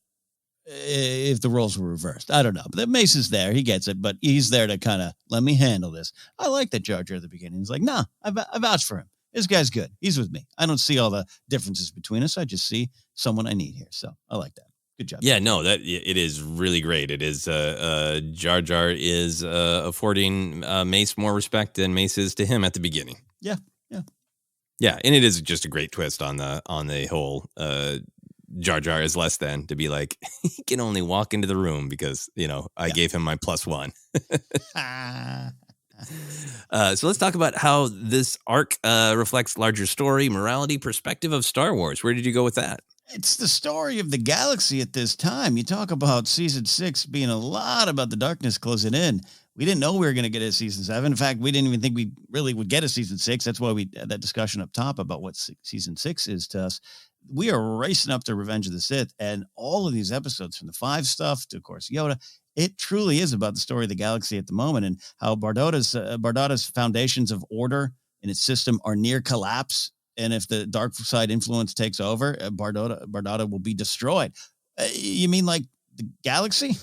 if the roles were reversed. I don't know. But Mace is there. He gets it. But he's there to kind of let me handle this. I like that Jar Jar at the beginning. He's like, nah, I vouch for him. This guy's good. He's with me. I don't see all the differences between us. I just see someone I need here. So I like that. Good job. Yeah, no, that it is really great. It is Jar Jar is affording Mace more respect than Mace is to him at the beginning. Yeah, and it is just a great twist on the whole Jar Jar is less than to be like, he can only walk into the room because, I gave him my +1. So let's talk about how this arc reflects larger story, morality, perspective of Star Wars. Where did you go with that? It's the story of the galaxy at this time. You talk about season 6 being a lot about the darkness closing in. We didn't know we were going to get a season 7. In fact, we didn't even think we really would get a season 6. That's why we had that discussion up top about what season 6 is to us. We are racing up to Revenge of the Sith, and all of these episodes, from the 5 stuff to, of course, Yoda, it truly is about the story of the galaxy at the moment, and how Bardata's foundations of order in its system are near collapse. And if the dark side influence takes over, Bardata will be destroyed. You mean like the galaxy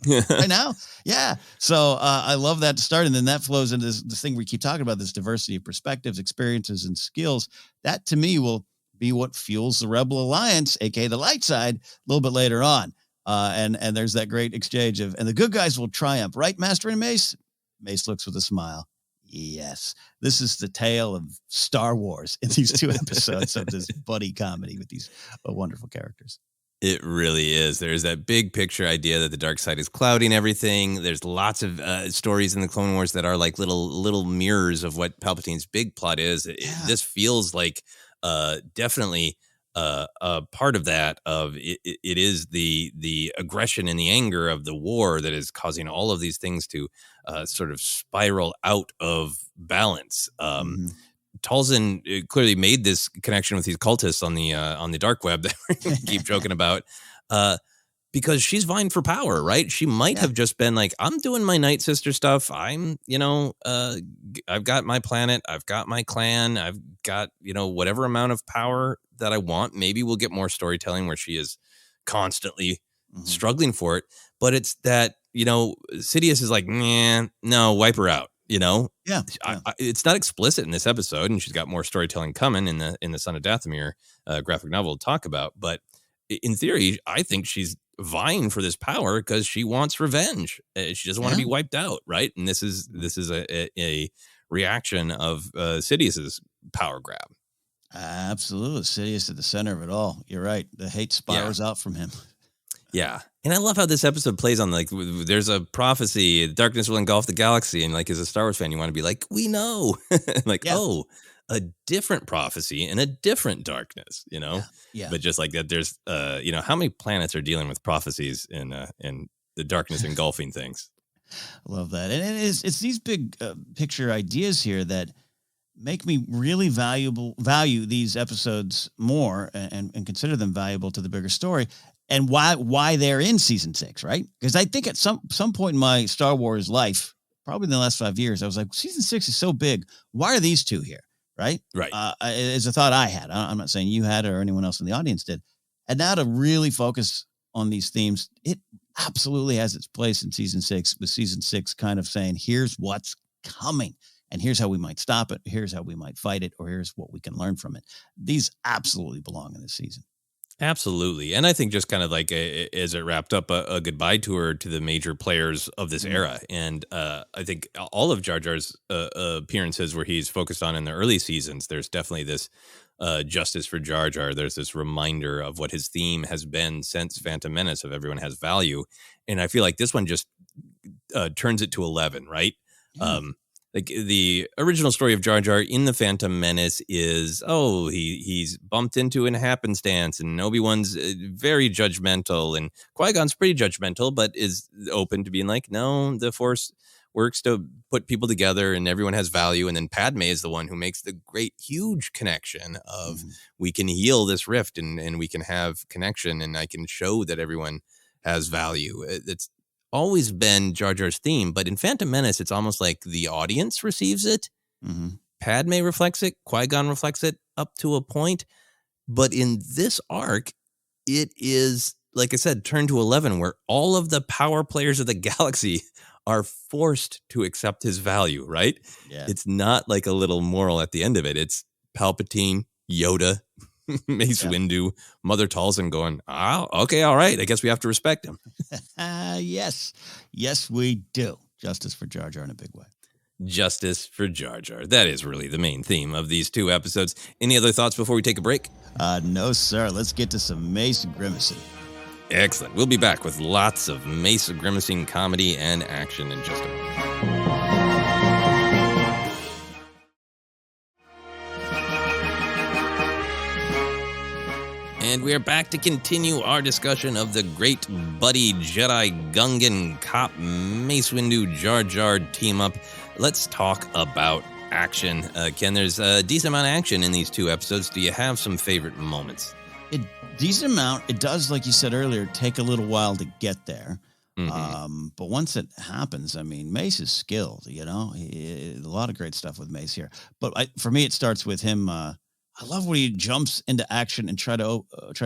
right now? Yeah. So I love that to start. And then that flows into this thing we keep talking about, this diversity of perspectives, experiences, and skills. That, to me, will be what fuels the Rebel Alliance, a.k.a. the light side, a little bit later on. And there's that great exchange of, and the good guys will triumph, right, Master and Mace? Mace looks with a smile. Yes, this is the tale of Star Wars in these 2 episodes of this buddy comedy with these wonderful characters. It really is. There's that big picture idea that the dark side is clouding everything. There's lots of stories in the Clone Wars that are like little mirrors of what Palpatine's big plot is. This feels like definitely a part of that. It is the aggression and the anger of the war that is causing all of these things to sort of spiral out of balance. Talzin clearly made this connection with these cultists on the dark web that we keep joking about, because she's vying for power, right? She might have just been like, I'm doing my Night Sister stuff. I'm, I've got my planet. I've got my clan. I've got, whatever amount of power that I want. Maybe we'll get more storytelling where she is constantly struggling for it. But it's that, Sidious is like, no, wipe her out. It's not explicit in this episode, and she's got more storytelling coming in the Son of Dathomir graphic novel to talk about. But in theory, I think she's vying for this power because she wants revenge. She doesn't want to be wiped out, right? And this is a reaction of Sidious's power grab. Absolutely, Sidious at the center of it all. You're right. The hate spirals out from him. Yeah. And I love how this episode plays on, like, there's a prophecy, darkness will engulf the galaxy. And like, as a Star Wars fan, you want to be like, we know, oh, a different prophecy and a different darkness, Yeah. But just like that, there's, how many planets are dealing with prophecies in the darkness engulfing things? I love that. And it's these big picture ideas here that make me really value these episodes more and consider them valuable to the bigger story. And why they're in season 6, right? Because I think at some point in my Star Wars life, probably in the last 5 years, I was like, season 6 is so big. Why are these 2 here? Right. It's a thought I had. I'm not saying you had or anyone else in the audience did. And now to really focus on these themes, it absolutely has its place in season 6, with season 6 kind of saying, here's what's coming. And here's how we might stop it. Here's how we might fight it. Or here's what we can learn from it. These absolutely belong in this season. Absolutely. And I think just kind of like as it wrapped up a goodbye tour to the major players of this era. And I think all of Jar Jar's appearances where he's focused on in the early seasons, there's definitely this justice for Jar Jar. There's this reminder of what his theme has been since Phantom Menace, of everyone has value. And I feel like this one just turns it to 11, right? Yeah. Like the original story of Jar Jar in the Phantom Menace is, he's bumped into in happenstance, and Obi-Wan's very judgmental, and Qui-Gon's pretty judgmental, but is open to being like, no, the Force works to put people together and everyone has value. And then Padme is the one who makes the great, huge connection of we can heal this rift and we can have connection, and I can show that everyone has value. It's always been Jar Jar's theme, but in Phantom Menace, it's almost like the audience receives it. Padme reflects it. Qui-Gon reflects it up to a point. But in this arc, it is, like I said, turned to 11, where all of the power players of the galaxy are forced to accept his value, right? Yeah. It's not like a little moral at the end of it. It's Palpatine, Yoda, Mace Windu, Mother Talzin going, okay, all right, I guess we have to respect him. Yes, we do. Justice for Jar Jar in a big way. Justice for Jar Jar. That is really the main theme of these 2 episodes. Any other thoughts before we take a break? No, sir. Let's get to some Mace grimacing. Excellent. We'll be back with lots of Mace grimacing comedy and action in just a moment. And we are back to continue our discussion of the great buddy Jedi Gungan cop Mace Windu Jar Jar team up. Let's talk about action. Ken, there's a decent amount of action in these 2 episodes. Do you have some favorite moments? Decent amount. It does, like you said earlier, take a little while to get there. Mm-hmm. But once it happens, I mean, Mace is skilled, a lot of great stuff with Mace here. But for me, it starts with him. I love when he jumps into action and tries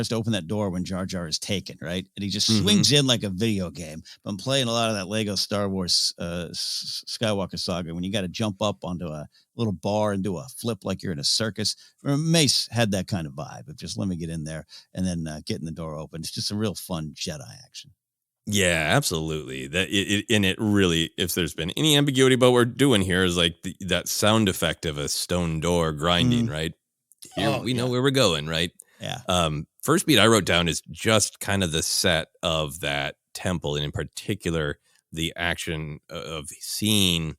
to open that door when Jar Jar is taken, right? And he just swings in like a video game. I'm playing a lot of that Lego Star Wars Skywalker saga when you got to jump up onto a little bar and do a flip like you're in a circus. Mace had that kind of vibe of just let me get in there and then getting the door open. It's just a real fun Jedi action. Yeah, absolutely. That it really, if there's been any ambiguity about what we're doing here, is like that sound effect of a stone door grinding, right? Here we know where we're going, right? Yeah. First beat I wrote down is just kind of the set of that temple, and in particular, the action of seeing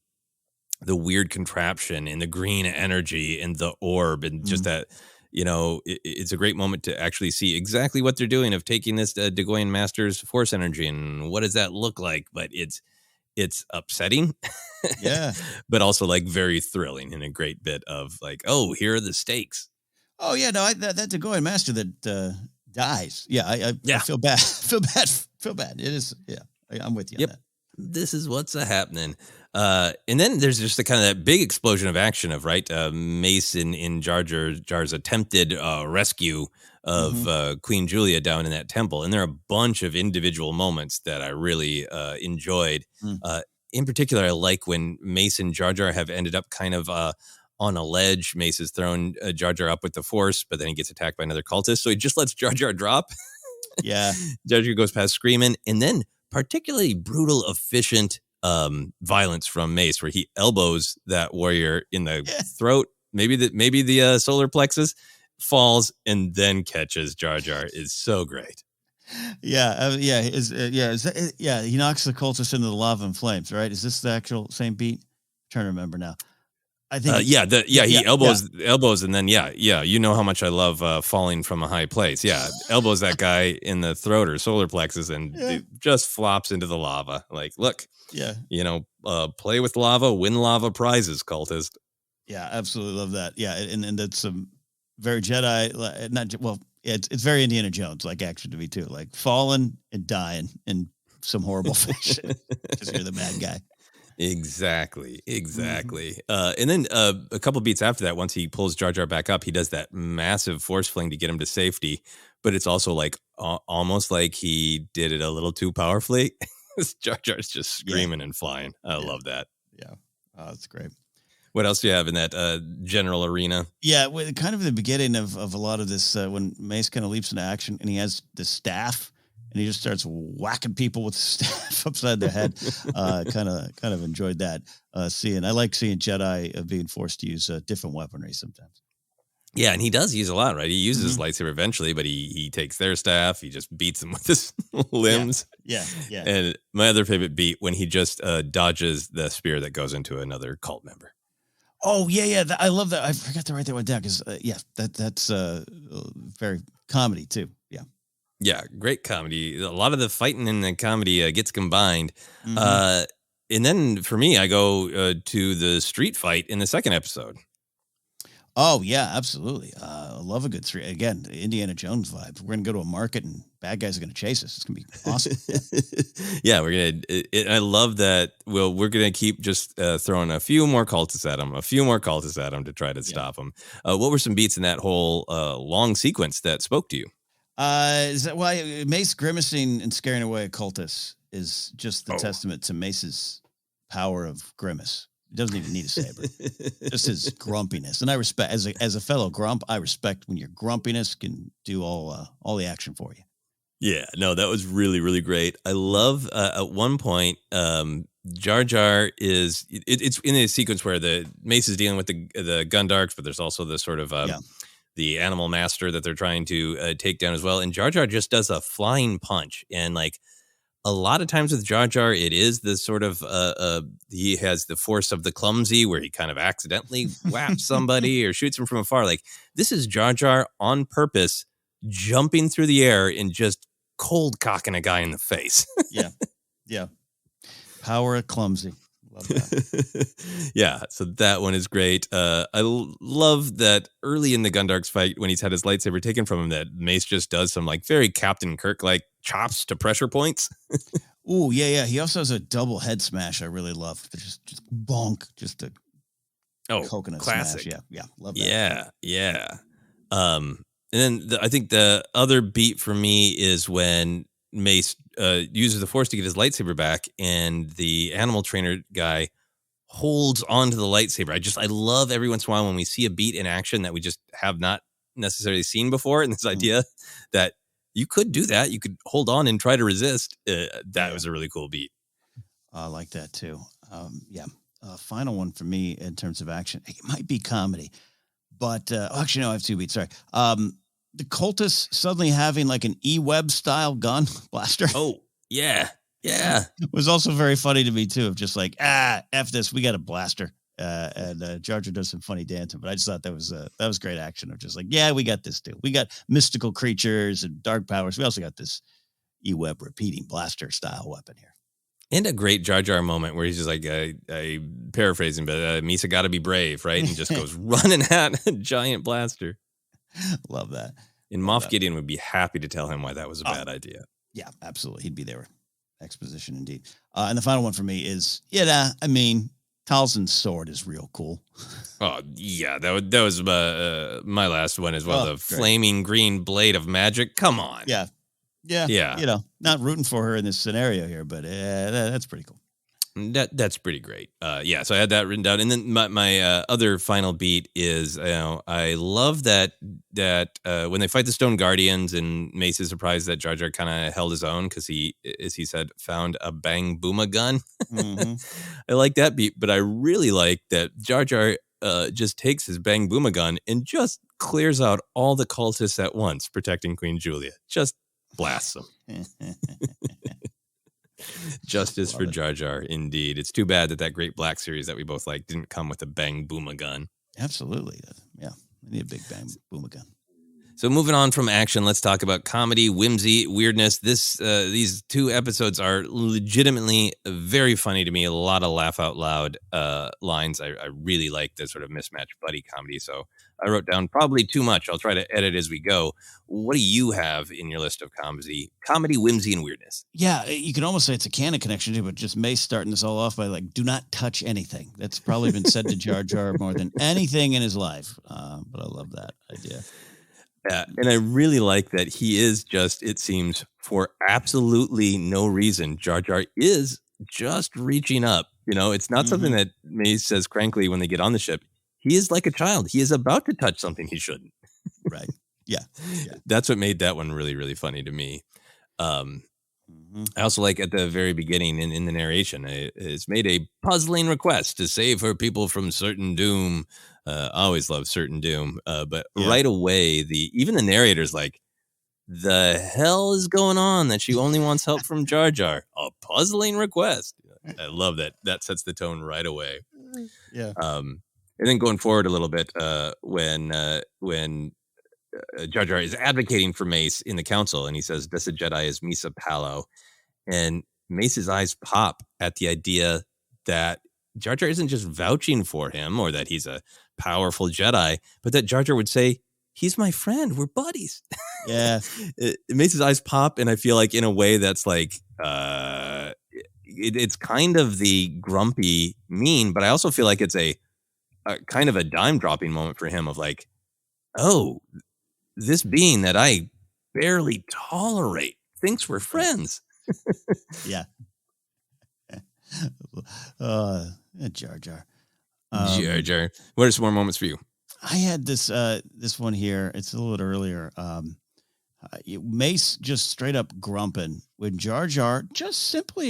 the weird contraption and the green energy and the orb, and just that, it's a great moment to actually see exactly what they're doing of taking this Dagoyan Master's force energy and what does that look like. But it's upsetting, yeah, but also like very thrilling and a great bit of like, oh, here are the stakes. Oh yeah, no, that Dagoyan Master that dies. Yeah, I feel bad. Feel bad. It is. Yeah, I'm with you on that. This is what's happening. And then there's just the kind of that big explosion of action of Mace in Jar Jar's attempted rescue of Queen Julia down in that temple. And there are a bunch of individual moments that I really enjoyed. In particular, I like when Mace and Jar Jar have ended up kind of on a ledge. Mace has thrown Jar Jar up with the Force, but then he gets attacked by another cultist. So he just lets Jar Jar drop. Yeah. Jar Jar goes past screaming. And then particularly brutal, efficient violence from Mace, where he elbows that warrior in the throat, maybe the solar plexus, falls, and then catches Jar Jar is so great. Yeah, he knocks the cultist into the lava and flames. Right? Is this the actual same beat? I'm trying to remember now. I think. He elbows, and then you know how much I love falling from a high place. Yeah, elbows that guy in the throat or solar plexus, and it just flops into the lava. Like, look, play with lava, win lava prizes, cultist. Yeah, absolutely love that. Yeah, and that's some very Jedi. It's very Indiana Jones like action to me too. Like falling and dying in some horrible fashion because you're the bad guy. Exactly. And then a couple beats after that, once he pulls Jar Jar back up, he does that massive force fling to get him to safety. But it's also like almost like he did it a little too powerfully. Jar Jar's just screaming and flying. I love that. Yeah, that's great. What else do you have in that general arena? Yeah, kind of the beginning of a lot of this when Mace kind of leaps into action and he has the staff. And he just starts whacking people with the staff upside their head. Kind of enjoyed that. I like seeing Jedi being forced to use different weaponry sometimes. Yeah, and he does use a lot, right? He uses his lightsaber eventually, but he takes their staff. He just beats them with his limbs. Yeah. And my other favorite beat when he just dodges the spear that goes into another cult member. Oh yeah. I love that. I forgot to write that one down because that's very comedy too. Yeah. Yeah, great comedy. A lot of the fighting and the comedy gets combined. And then for me, I go to the street fight in the second episode. Oh, yeah, absolutely. I love a good street. Again, Indiana Jones vibes. We're going to go to a market and bad guys are going to chase us. It's going to be awesome. Yeah, we're going to. I love that. We're going to keep just throwing a few more cultists at them, to try to stop them. What were some beats in that whole long sequence that spoke to you? Is that why Mace grimacing and scaring away a cultist is just the testament to Mace's power of grimace. He doesn't even need a saber, just his grumpiness. And I respect, as a fellow grump, I respect when your grumpiness can do all the action for you. Yeah, no, that was really, really great. I love at one point, Jar Jar is it's in a sequence where the Mace is dealing with the Gundarks, but there's also the sort of the animal master that they're trying to take down as well. And Jar Jar just does a flying punch, and like a lot of times with Jar Jar, it is the sort of he has the force of the clumsy, where he kind of accidentally whaps somebody or shoots him from afar. Like this is Jar Jar on purpose, jumping through the air and just cold cocking a guy in the face. Yeah. Power of clumsy. Love that. Yeah, so that one is great. Love that early in the Gundarks fight when he's had his lightsaber taken from him, that Mace just does some like very Captain Kirk like chops to pressure points. Ooh, yeah. He also has a double head smash I really love. Just bonk, just a coconut classic. smash. Yeah, love that. Yeah. And then I think the other beat for me is when Mace uses the Force to get his lightsaber back, and the animal trainer guy holds onto the lightsaber. I love every once in a while when we see a beat in action that we just have not necessarily seen before, and this idea that you could do that, you could hold on and try to resist. That was a really cool beat. I like that too. Final one for me in terms of action, it might be comedy, but actually no, I have two beats. Sorry. The cultists suddenly having like an E-Web style gun blaster. Oh, yeah. It was also very funny to me too, of just like, F this, we got a blaster. And Jar Jar does some funny dancing, but I just thought that was great action of just like, yeah, we got this too. We got mystical creatures and dark powers. We also got this E-Web repeating blaster style weapon here. And a great Jar Jar moment where he's just like, I paraphrasing, but Misa got to be brave, right? And just goes running at a giant blaster. Love that. And Moff Gideon would be happy to tell him why that was a bad idea. Yeah, absolutely. He'd be there. Exposition indeed. And the final one for me is, Talzin's sword is real cool. Oh, yeah. That was my last one as well. The flaming green blade of magic. Come on. Yeah. Not rooting for her in this scenario here, but that's pretty cool. That's pretty great. So I had that written down, and then my other final beat is, I love that when they fight the Stone Guardians, and Mace is surprised that Jar Jar kind of held his own because he, as he said, found a bang booma gun. Mm-hmm. I like that beat, but I really like that Jar Jar just takes his bang booma gun and just clears out all the cultists at once, protecting Queen Julia. Just blasts them. Justice for Jar Jar, indeed. It's too bad that Great Black series that we both like didn't come with a bang booma gun. Absolutely. Yeah. I need a big bang booma gun. So moving on from action, let's talk about comedy, whimsy, weirdness. These two episodes are legitimately very funny to me. A lot of laugh out loud lines. I really like the sort of mismatched buddy comedy. So I wrote down probably too much. I'll try to edit as we go. What do you have in your list of comedy, whimsy, and weirdness? Yeah, you can almost say it's a canon connection too, but just Mace starting this all off by like, do not touch anything. That's probably been said to Jar Jar more than anything in his life. But I love that idea. Yeah, and I really like that he is just, it seems, for absolutely no reason, Jar Jar is just reaching up. It's not something that Mace says crankly when they get on the ship. He is like a child. He is about to touch something he shouldn't. Right. Yeah. That's what made that one really, really funny to me. I also like at the very beginning in the narration, it's made a puzzling request to save her people from certain doom. I always love certain doom, but right away, even the narrator's like, the hell is going on that she only wants help from Jar Jar? A puzzling request. I love that. That sets the tone right away. Yeah. And then going forward a little bit, when Jar Jar is advocating for Mace in the council, and he says, "This a Jedi is Misa Palo," and Mace's eyes pop at the idea that Jar Jar isn't just vouching for him or that he's a powerful Jedi, but that Jar Jar would say, "He's my friend. We're buddies." Yeah, it makes his eyes pop, and I feel like in a way that's like, it's kind of the grumpy mean, but I also feel like it's a kind of a dime dropping moment for him of like, oh, this being that I barely tolerate thinks we're friends. Yeah. Jar Jar. Jar Jar. What are some more moments for you? I had this one here. It's a little bit earlier. Mace just straight up grumping when Jar Jar just simply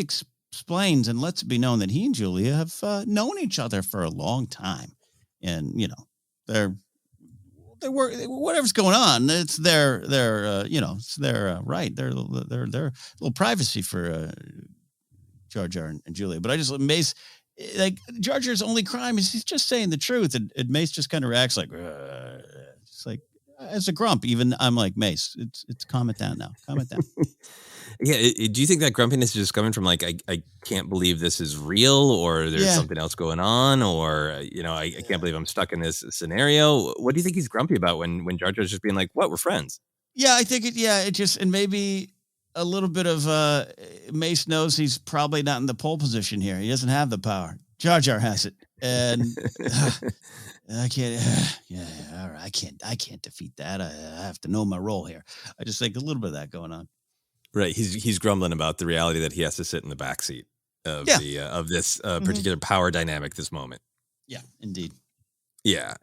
explains and lets it be known that he and Julia have known each other for a long time, and they're whatever's going on, it's their it's their right, their little privacy for Jar Jar and Julia. But I just Mace, like Jar Jar's only crime is he's just saying the truth, and Mace just kind of reacts like, just like as a grump. Even I'm like, Mace, it's calm it down now, calm it down. Yeah, do you think that grumpiness is just coming from like I can't believe this is real, or there's something else going on, or I can't believe I'm stuck in this scenario? What do you think he's grumpy about when Jar Jar's just being like, "What, we're friends"? Yeah, I think it just, and maybe a little bit of Mace knows he's probably not in the pole position here. He doesn't have the power. Jar Jar has it, and I can't. All right, I can't defeat that. I have to know my role here. I just think a little bit of that going on. Right, he's grumbling about the reality that he has to sit in the backseat of of this particular power dynamic this moment. Yeah, indeed. Yeah.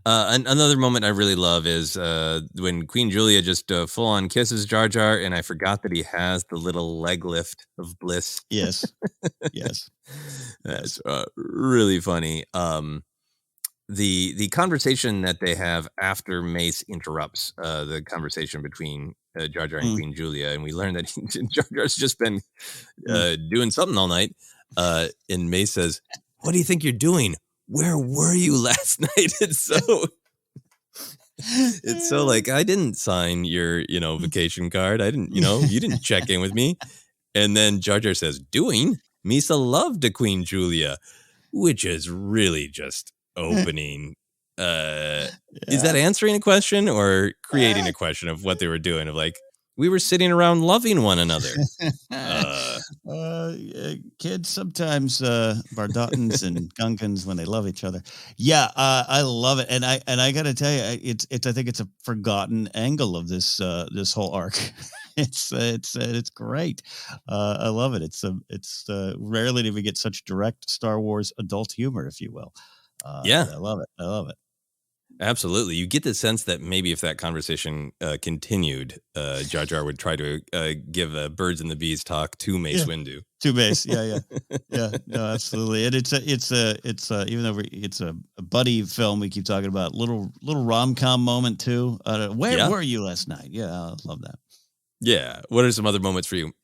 Another moment I really love is when Queen Julia just full on kisses Jar Jar, and I forgot that he has the little leg lift of bliss. Yes, yes, that's really funny. The conversation that they have after Mace interrupts the conversation between Jar Jar and Queen Julia, and we learn that Jar Jar's just been doing something all night, and Mace says, "What do you think you're doing? Where were you last night?" It's so like, I didn't sign your vacation card. I didn't you didn't check in with me. And then Jar Jar says, "Doing Misa love to Queen Julia," which is really just opening. Is that answering a question or creating a question of what they were doing? Of like, we were sitting around loving one another. Kids sometimes Bardatans and Gungans when they love each other. Yeah, I love it, and I got to tell you, I think it's a forgotten angle of this whole arc. It's great. I love it. It's rarely do we get such direct Star Wars adult humor, if you will. I love it. Absolutely. You get the sense that maybe if that conversation continued, Jar Jar would try to give a birds and the bees talk to Mace Windu. To Mace, yeah. No, absolutely. And it's even though it's a buddy film, we keep talking about little rom-com moment too. Where were you last night? Yeah, I love that. Yeah. What are some other moments for you?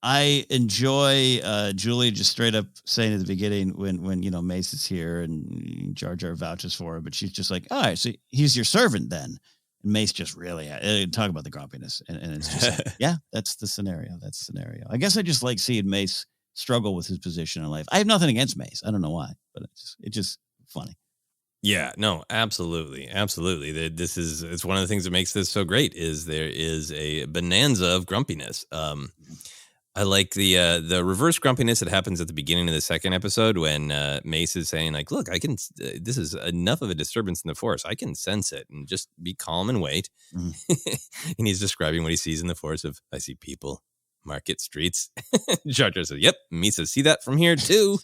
I enjoy Julia just straight up saying at the beginning when Mace is here and Jar Jar vouches for her, but she's just like, all right, so he's your servant then. And Mace just really talk about the grumpiness, and it's just like, that's the scenario. I guess I just like seeing Mace struggle with his position in life. I have nothing against Mace. I don't know why, but it's just funny. Yeah, no, absolutely. It's one of the things that makes this so great is there is a bonanza of grumpiness. I like the reverse grumpiness that happens at the beginning of the second episode when Mace is saying like, look, I can, this is enough of a disturbance in the Force. I can sense it and just be calm and wait. And he's describing what he sees in the Force of, I see people, market, streets. Jar Jar says, yep, Misa see that from here too.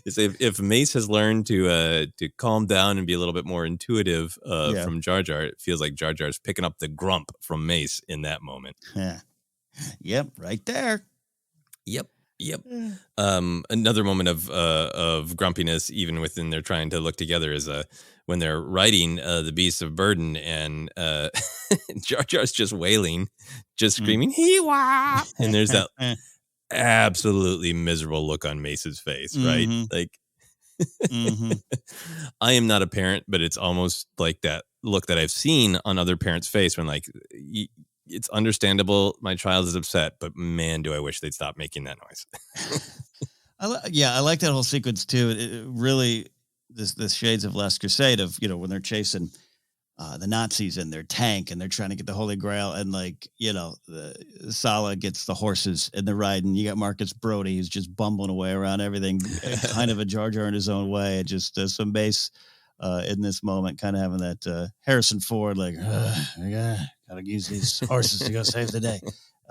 If Mace has learned to calm down and be a little bit more intuitive from Jar Jar, it feels like Jar Jar's picking up the grump from Mace in that moment. Yeah. Yep, right there. Yep. Another moment of grumpiness, even within they're trying to look together, is when they're riding the Beasts of Burden, and Jar Jar's just wailing, just screaming, "Hee-wah!" And there's that absolutely miserable look on Mace's face, right? Like, I am not a parent, but it's almost like that look that I've seen on other parents' face when like. It's understandable. My child is upset, but man, do I wish they'd stop making that noise. I like that whole sequence too. It really, this shades of Last Crusade of, when they're chasing the Nazis in their tank and they're trying to get the Holy Grail, and like, the Sala gets the horses and they're riding. You got Marcus Brody who's just bumbling away around everything, kind of a Jar Jar in his own way. It just some Mace in this moment, kind of having that Harrison Ford, like, gotta use these horses to go save the day.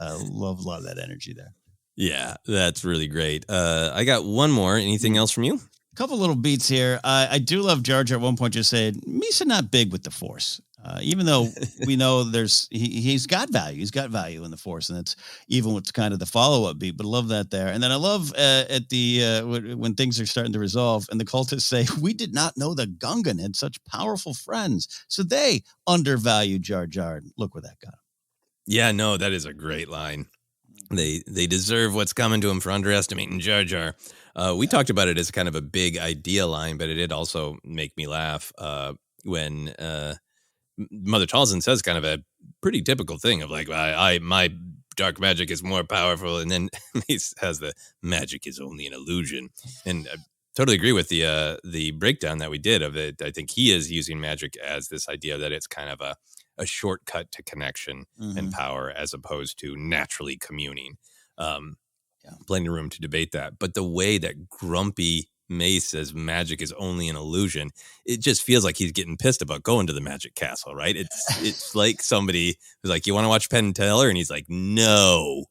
Love that energy there. Yeah, that's really great. I got one more. Anything else from you? A couple little beats here. I do love Jar Jar at one point just saying, Misa not big with the Force. Even though we know he's got value. He's got value in the Force, and it's even what's kind of the follow-up beat. But I love that there. And then I love at the when things are starting to resolve, and the cultists say, "We did not know the Gungan had such powerful friends, so they undervalued Jar Jar." And look where that got him. Yeah, no, that is a great line. They deserve what's coming to them for underestimating Jar Jar. We talked about it as kind of a big idea line, but it did also make me laugh when Mother Talzin says kind of a pretty typical thing of like, my dark magic is more powerful, and then Mace has the magic is only an illusion, and I totally agree with the breakdown that we did of it. I think he is using magic as this idea that it's kind of a shortcut to connection and power as opposed to naturally communing. Plenty of room to debate that, but the way that grumpy Mace says magic is only an illusion, it just feels like he's getting pissed about going to the magic castle, right? It's like somebody who's like, you want to watch Penn and Teller? And he's like, no.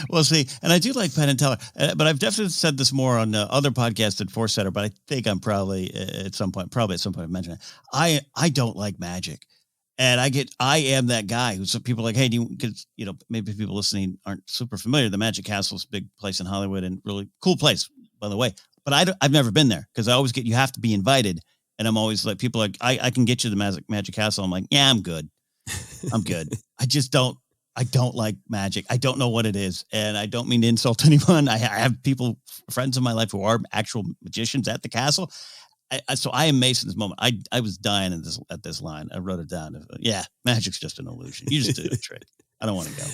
Well, see, and I do like Penn and Teller, but I've definitely said this more on other podcasts than Force Center, but I think I'm probably at some point mentioning it. I don't like magic. And I am that guy who's people like, hey, maybe people listening aren't super familiar. The Magic Castle is a big place in Hollywood and really cool place, by the way. But I've never been there because I always you have to be invited. And I'm always like, people are like, I can get you to the Magic Castle. I'm like, yeah, I'm good. I'm good. I don't like magic. I don't know what it is. And I don't mean to insult anyone. I have friends in my life who are actual magicians at the castle. So I am Mace in this moment. I was dying at this line. I wrote it down. Yeah, magic's just an illusion. You just did a trick. I don't want to go.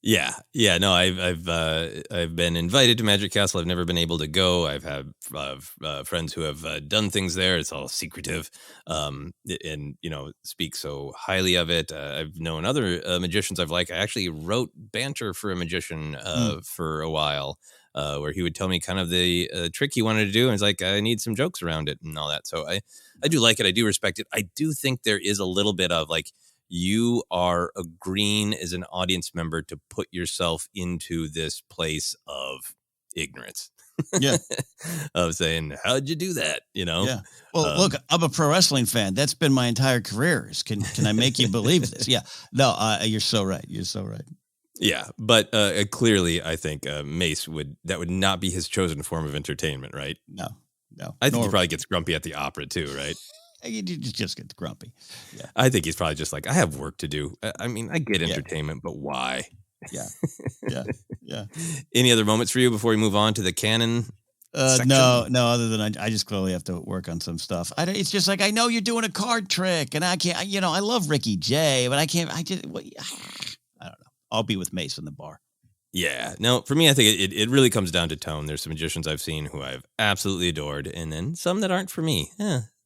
Yeah. No, I've been invited to Magic Castle. I've never been able to go. I've had friends who have done things there. It's all secretive, and speak so highly of it. I've known other magicians I've liked. I actually wrote banter for a magician for a while. Where he would tell me kind of the trick he wanted to do. And it's like, I need some jokes around it and all that. So I do like it. I do respect it. I do think there is a little bit of like, you are agreeing as an audience member to put yourself into this place of ignorance. Yeah. Of saying, how'd you do that? Yeah. Well, look, I'm a pro wrestling fan. That's been my entire career. Can I make you believe this? Yeah. No, you're so right. You're so right. Yeah, but clearly, I think Mace would not be his chosen form of entertainment, right? No. I think he probably gets grumpy at the opera too, right? He just gets grumpy. Yeah, I think he's probably just like, I have work to do. I mean, I get entertainment, but why? Yeah. Any other moments for you before we move on to the canon? No. Other than I just clearly have to work on some stuff. It's just like I know you're doing a card trick, and I can't. I love Ricky Jay, but I can't. I don't know. I'll be with Mace in the bar. Yeah. No, for me, I think it really comes down to tone. There's some magicians I've seen who I've absolutely adored, and then some that aren't for me.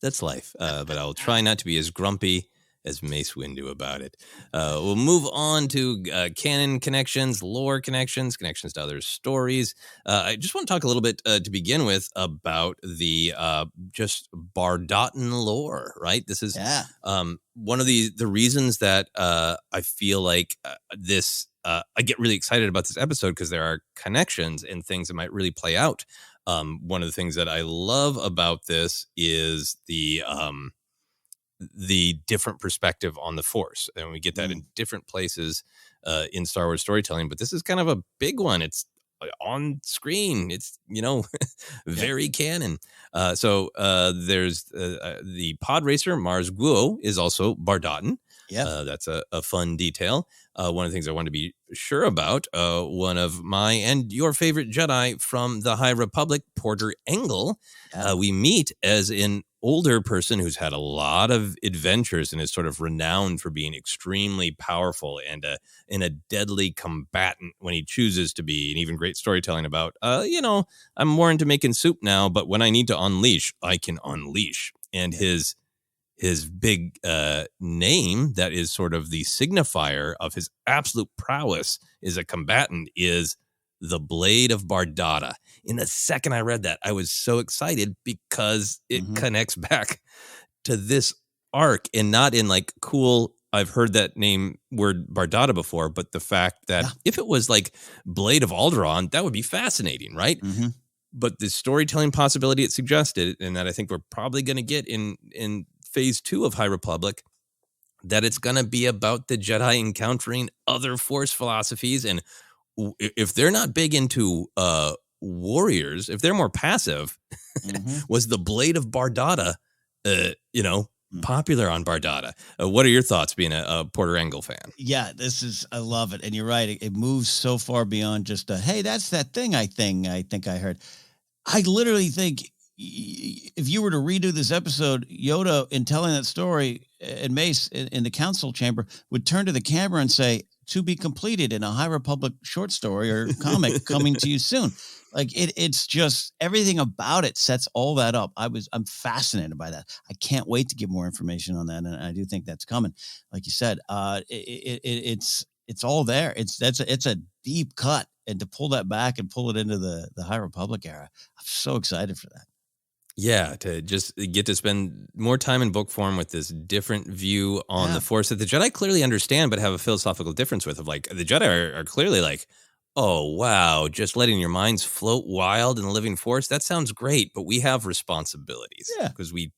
That's life. But I'll try not to be as grumpy as Mace Windu about it. We'll move on to canon connections, lore connections to other stories. I just want to talk a little bit to begin with about the just Bardatan lore, right? This is one of the reasons that I feel like I get really excited about this episode because there are connections and things that might really play out. One of the things that I love about this is the different perspective on the Force. And we get that in different places in Star Wars storytelling, but this is kind of a big one. It's on screen. It's, very canon. So there's the pod racer Mars Guo is also Bardatan. Yeah, that's a fun detail. One of the things I want to be sure about, one of my and your favorite Jedi from the High Republic, Porter Engel, we meet as an older person who's had a lot of adventures and is sort of renowned for being extremely powerful and a deadly combatant when he chooses to be, and even great storytelling about, I'm more into making soup now, but when I need to unleash, I can unleash. And his big name that is sort of the signifier of his absolute prowess as a combatant is the Blade of Bardata. In the second I read that, I was so excited because it connects back to this arc, and not in like cool, I've heard that word Bardata before, but the fact that if it was like Blade of Alderaan, that would be fascinating, right? But the storytelling possibility it suggested, and that I think we're probably going to get in phase 2 of High Republic, that it's going to be about the Jedi encountering other Force philosophies. And if they're not big into warriors, if they're more passive, was the Blade of Bardata, popular on Bardata? What are your thoughts being a Porter Engel fan? Yeah, I love it. And you're right. It moves so far beyond just hey, that's that thing I think I heard. I literally think if you were to redo this episode, Yoda, in telling that story, and Mace in the council chamber would turn to the camera and say, "To be completed in a High Republic short story or comic coming to you soon." Like it's just everything about it sets all that up. I'm fascinated by that. I can't wait to get more information on that, and I do think that's coming. Like you said, it's all there. It's a deep cut, and to pull that back and pull it into the High Republic era, I'm so excited for that. Yeah, to just get to spend more time in book form with this different view on the Force that the Jedi clearly understand, but have a philosophical difference with. Of like the Jedi are clearly like, oh, wow, just letting your minds float wild in the living Force, that sounds great, but we have responsibilities because we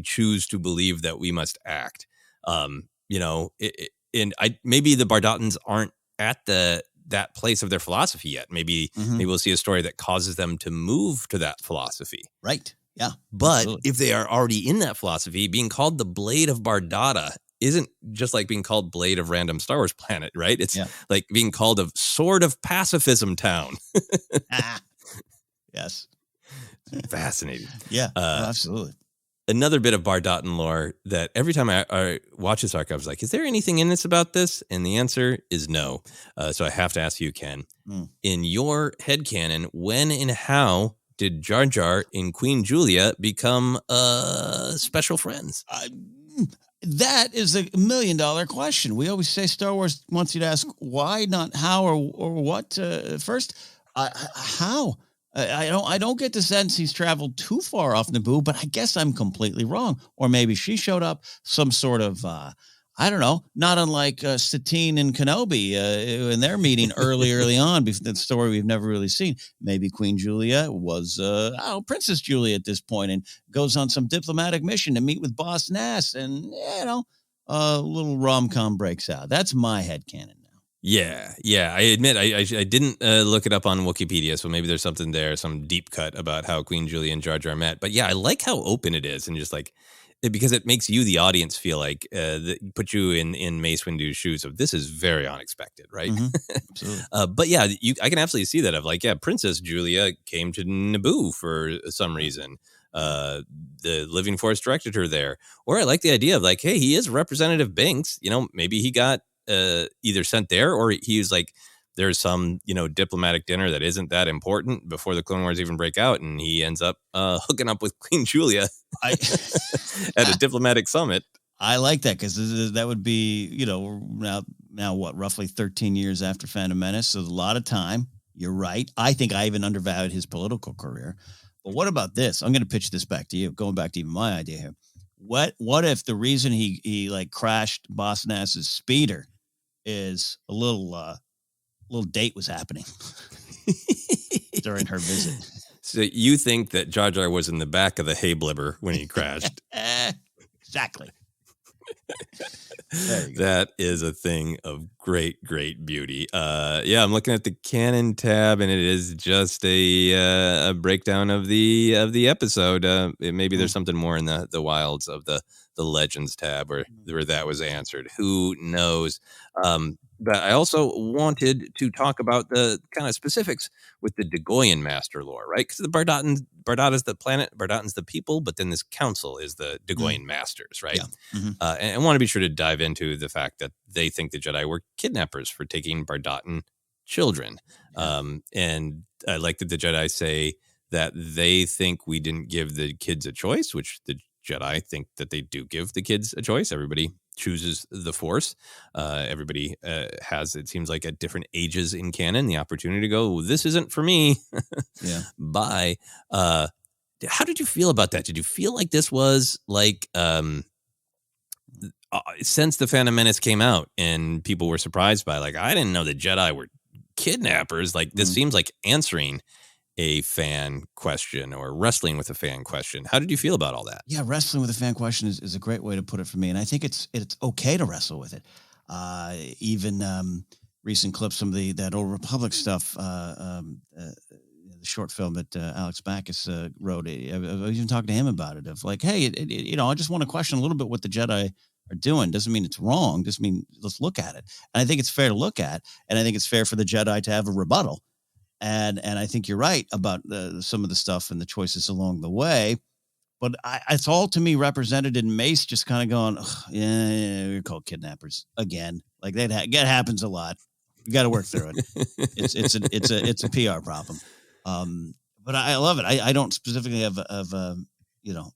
choose to believe that we must act. Maybe the Bardatans aren't at that place of their philosophy yet. Maybe we'll see a story that causes them to move to that philosophy. Right. Yeah. But absolutely. if they are already in that philosophy, being called the Blade of Bardata isn't just like being called Blade of Random Star Wars Planet, right? It's like being called of Sword of Pacifism Town. Yes. Fascinating. Yeah, absolutely. Another bit of Bardatan lore that every time I watch this arc, I was like, is there anything in this about this? And the answer is no. So I have to ask you, Ken, in your headcanon, when and how did Jar Jar and Queen Julia become special friends? That is $1 million question. We always say Star Wars wants you to ask why, not how or what first. How? I don't get the sense he's traveled too far off Naboo, but I guess I'm completely wrong. Or maybe she showed up some sort of I don't know, not unlike Satine and Kenobi in their meeting early on, before the story we've never really seen. Maybe Queen Julia was, Princess Julia at this point, and goes on some diplomatic mission to meet with Boss Nass, and, a little rom-com breaks out. That's my headcanon now. Yeah. I admit I didn't look it up on Wikipedia, so maybe there's something there, some deep cut about how Queen Julia and Jar Jar met. But yeah, I like how open it is, and just like, because it makes you, the audience, feel like put you in Mace Windu's shoes of this is very unexpected, right? Absolutely. But yeah, I can absolutely see that of like, Princess Julia came to Naboo for some reason. The Living Force directed her there. Or I like the idea of like, hey, he is Representative Binks. Maybe he got either sent there, or he was like, there's some, diplomatic dinner that isn't that important before the Clone Wars even break out, and he ends up hooking up with Queen Julia at a diplomatic summit. I like that, because that would be, now what, roughly 13 years after Phantom Menace, so a lot of time. You're right. I think I even undervalued his political career. But what about this? I'm going to pitch this back to you, going back to even my idea here. What if the reason he like crashed Boss Nass's speeder is a little date was happening during her visit? So you think that Jar Jar was in the back of the hay blibber when he crashed? Exactly. That is a thing of great beauty. I'm looking at the canon tab, and it is just a breakdown of the episode. Maybe there's something more in the wilds of the Legends tab where that was answered. Who knows? But I also wanted to talk about the kind of specifics with the Dagoyan Master lore, right? Because the Bardata's the planet, Bardatan's the people, but then this council is the Dagoyan Masters, right? Yeah. And I want to be sure to dive into the fact that they think the Jedi were kidnappers for taking Bardatan children. Yeah. And I like that the Jedi say that they think we didn't give the kids a choice, which the Jedi think that they do give the kids a choice. Everybody chooses the Force. Everybody has, it seems like, at different ages in canon, the opportunity to go, this isn't for me. Yeah. Bye. How did you feel about that? Did you feel like this was like, since the Phantom Menace came out and people were surprised by, like, I didn't know the Jedi were kidnappers. Like, this seems like answering a fan question or wrestling with a fan question. How did you feel about all that? Yeah, wrestling with a fan question is a great way to put it for me, and I think it's okay to wrestle with it. Even recent clips, some of that Old Republic stuff, the short film that Alex Backus wrote. I was even talking to him about it. Of like, hey, I just want to question a little bit what the Jedi are doing. Doesn't mean it's wrong. Just mean let's look at it. And I think it's fair to look at, and I think it's fair for the Jedi to have a rebuttal. And I think you're right about some of the stuff and the choices along the way. But it's all to me represented in Mace just kind of going, yeah, we're called kidnappers again. Like that happens a lot. You got to work through it. It's a PR problem. But I love it. I don't specifically have an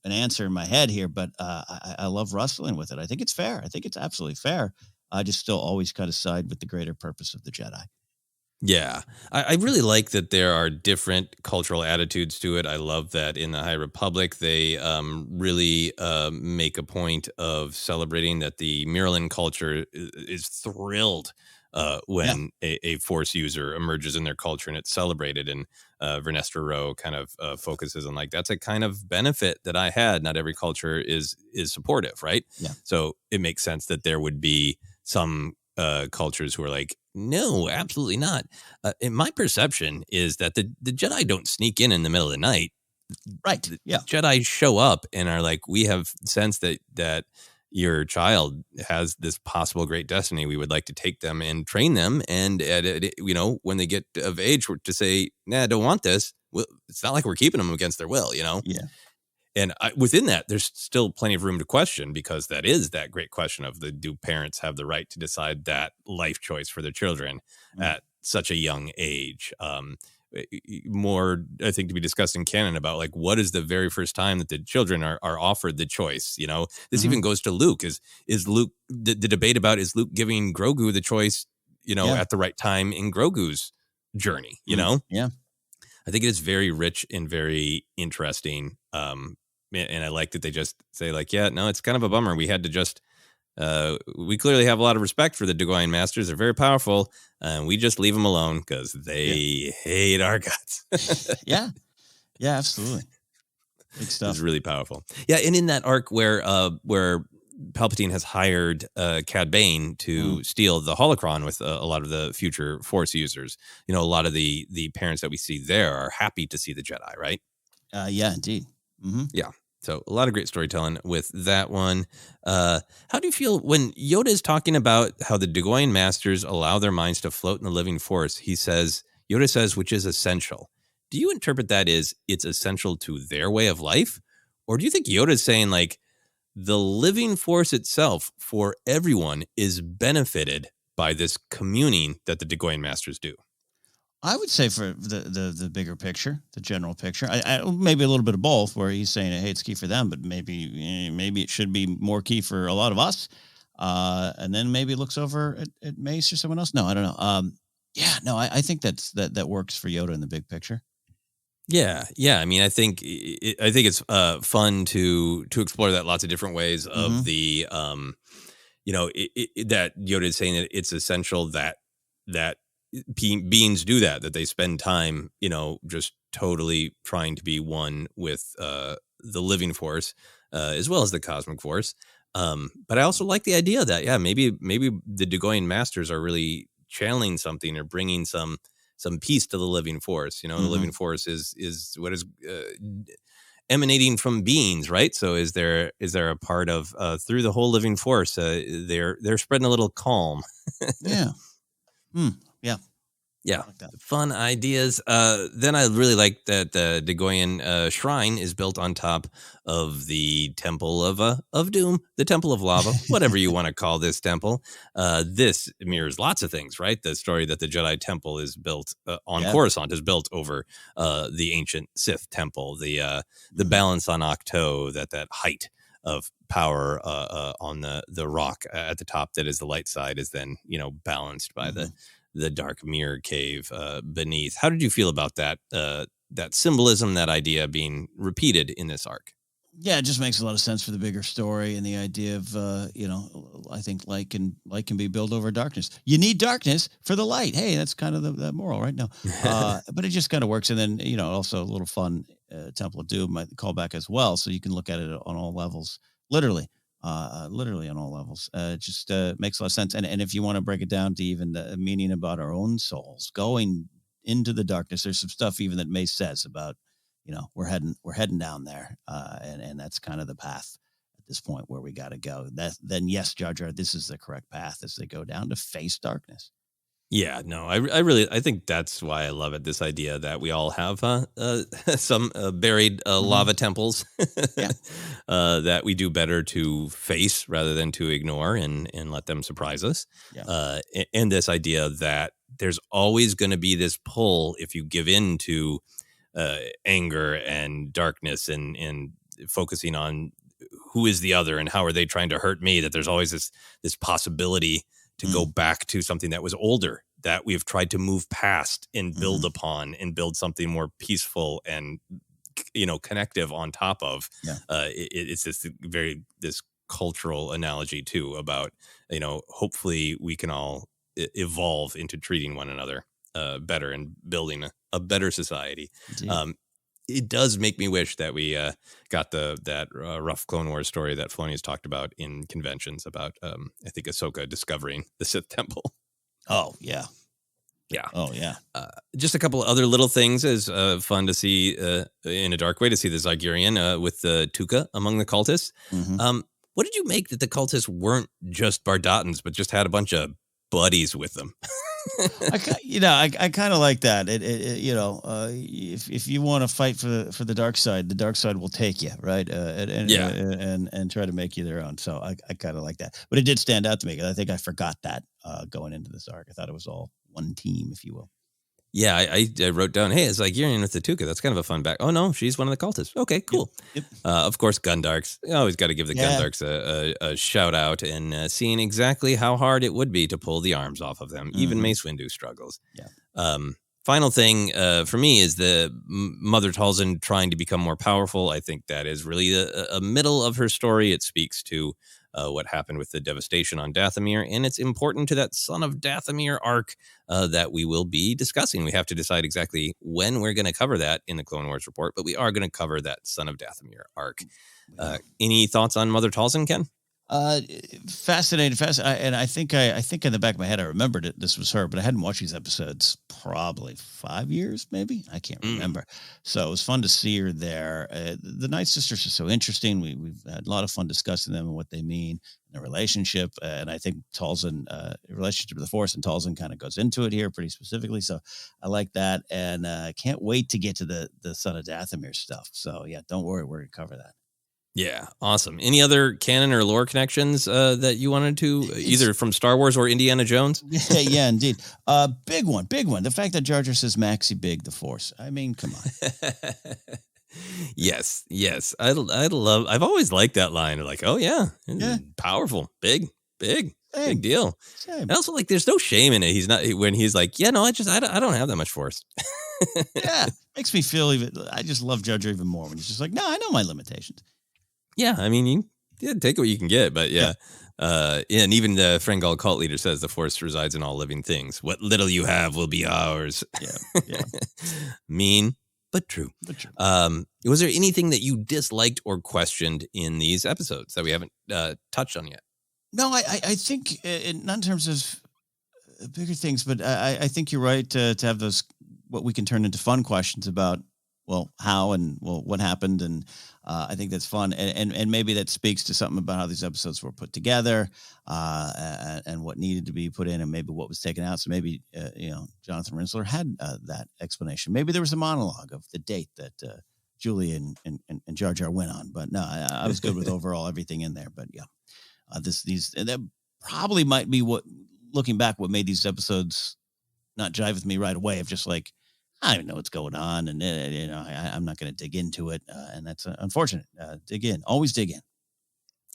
answer in my head here, but I love wrestling with it. I think it's fair. I think it's absolutely fair. I just still always kind of side with the greater purpose of the Jedi. Yeah, I really like that there are different cultural attitudes to it. I love that in the High Republic, they really make a point of celebrating that the Mirrorland culture is thrilled when a Force user emerges in their culture and it's celebrated. And Vernestra Rowe kind of focuses on like, that's a kind of benefit that I had. Not every culture is supportive, right? Yeah. So it makes sense that there would be some cultures who are like, no, absolutely not. In my perception is that the Jedi don't sneak in the middle of the night. Right. Yeah. Jedi show up and are like, we have sense that your child has this possible great destiny. We would like to take them and train them. And when they get of age to say, nah, I don't want this. Well, it's not like we're keeping them against their will, Yeah. And within that, there's still plenty of room to question, because that is that great question of do parents have the right to decide that life choice for their children at such a young age? More, I think, to be discussed in canon about like, what is the very first time that the children are offered the choice? This even goes to Luke. Is Luke the debate about, is Luke giving Grogu the choice, at the right time in Grogu's journey, Yeah. I think it is very rich and very interesting. And I like that they just say like, yeah, no, it's kind of a bummer. We had to just, we clearly have a lot of respect for the Degorian Masters. They're very powerful. And we just leave them alone because they hate our guts. Yeah, absolutely. Big stuff. It's really powerful. Yeah. And in that arc where Palpatine has hired Cad Bane to steal the holocron with a lot of the future Force users, a lot of the parents that we see there are happy to see the Jedi, right? Yeah, indeed. Mm-hmm. Yeah. So a lot of great storytelling with that one. How do you feel when Yoda is talking about how the Degorian Masters allow their minds to float in the living Force? Yoda says, which is essential. Do you interpret that as it's essential to their way of life? Or do you think Yoda is saying like the living Force itself for everyone is benefited by this communing that the Degorian Masters do? I would say for the bigger picture, the general picture, I maybe a little bit of both, where he's saying, hey, it's key for them, but maybe it should be more key for a lot of us. And then maybe it looks over at Mace or someone else. No, I don't know. I think that works for Yoda in the big picture. Yeah. I mean, I think it's fun to explore that lots of different ways of the that Yoda is saying that it's essential that beings do that they spend time, just totally trying to be one with the living Force as well as the cosmic Force. But I also like the idea that, maybe the Degorian Masters are really channeling something or bringing some peace to the living Force. The living Force is what is emanating from beings, right? So is there a part of through the whole living Force they're spreading a little calm? Yeah. Yeah, like fun ideas. Then I really like that the Degorian shrine is built on top of the Temple of Doom, the Temple of Lava, whatever you want to call this temple. This mirrors lots of things, right? The story that the Jedi Temple is built on Coruscant is built over the ancient Sith Temple. The balance on Ahch-To, that height of power on the rock at the top that is the light side is then balanced by the dark mirror cave beneath. How did you feel about that symbolism, that idea being repeated in this arc? Yeah, it just makes a lot of sense for the bigger story and the idea of, I think light can be built over darkness. You need darkness for the light. Hey, that's kind of the moral, right? No, but it just kind of works. And then, also a little fun Temple of Doom might call back as well. So you can look at it on all levels, literally on all levels. It just makes a lot of sense. And if you want to break it down to even the meaning about our own souls going into the darkness, there's some stuff even that Mace says about, we're heading down there, and that's kind of the path at this point where we got to go. Then yes, Jar Jar, this is the correct path as they go down to face darkness. Yeah, no, I think that's why I love it. This idea that we all have some buried lava temples that we do better to face rather than to ignore and let them surprise us. Yeah. And this idea that there's always going to be this pull if you give in to anger and darkness and focusing on who is the other and how are they trying to hurt me, that there's always this possibility to go back to something that was older, that we've tried to move past and build upon and build something more peaceful and, connective on top of. It's this cultural analogy too about, hopefully we can all evolve into treating one another better and building a better society. It does make me wish that we got that rough Clone Wars story that Filoni has talked about in conventions about, I think, Ahsoka discovering the Sith Temple. Oh, yeah. Yeah. Oh, yeah. Just a couple of other little things is fun to see in a dark way, to see the Zygerian with the Tuca among the cultists. What did you make that the cultists weren't just Bardatans, but just had a bunch of buddies with them? I kind of like that. If you want to fight for the dark side will take you, right? And try to make you their own. So I kind of like that. But it did stand out to me because I think I forgot that going into this arc. I thought it was all one team, if you will. Yeah, I wrote down, hey, it's Zygerian with the Tuca. That's kind of a fun back. Oh, no, she's one of the cultists. Okay, cool. Yep. Of course, Gundarks. You always got to give the Gundarks a shout out, and seeing exactly how hard it would be to pull the arms off of them. Even Mace Windu struggles. Yeah. Final thing for me is the Mother Talzin trying to become more powerful. I think that is really a middle of her story. It speaks to what happened with the devastation on Dathomir, and it's important to that Son of Dathomir arc that we will be discussing. We have to decide exactly when we're going to cover that in the Clone Wars report, but we are going to cover that Son of Dathomir arc. Any thoughts on Mother Talzin, Ken? Fascinating. And I think in the back of my head, I remembered it. This was her, but I hadn't watched these episodes probably 5 years, maybe. I can't remember. So it was fun to see her there. The Night Sisters are so interesting. We've had a lot of fun discussing them and what they mean in the relationship. And I think Talzin, relationship to the Force and Talzin kind of goes into it here pretty specifically. So I like that. And I can't wait to get to the Son of Dathomir stuff. So yeah, don't worry. We're going to cover that. Yeah, awesome. Any other canon or lore connections that you wanted to, either from Star Wars or Indiana Jones? Yeah, indeed. Big one. The fact that Jar Jar says Maxi Big the Force. I mean, come on. Yes. I've always liked that line. Like, oh yeah, powerful, big deal. Same. And also, like, there's no shame in it. He's not when he's like, yeah, no, I don't have that much Force. Yeah, makes me feel I just love Jar Jar even more when he's just like, no, I know my limitations. Yeah, I mean, you take what you can get, but yeah. And even the Frangal cult leader says the Force resides in all living things. What little you have will be ours. Yeah. Mean, but true. Was there anything that you disliked or questioned in these episodes that we haven't touched on yet? No, I think not in terms of bigger things, but I think you're right to have those, what we can turn into fun questions about, well, how and what happened. And I think that's fun. And maybe that speaks to something about how these episodes were put together and what needed to be put in and maybe what was taken out. So maybe, Jonathan Rinsler had that explanation. Maybe there was a monologue of the date that Julie and Jar Jar went on. But no, I was good with overall everything in there. But yeah, that probably might be what, looking back, what made these episodes not jive with me right away, of just like, I don't know what's going on, and I'm not going to dig into it, and that's unfortunate. Dig in, always dig in.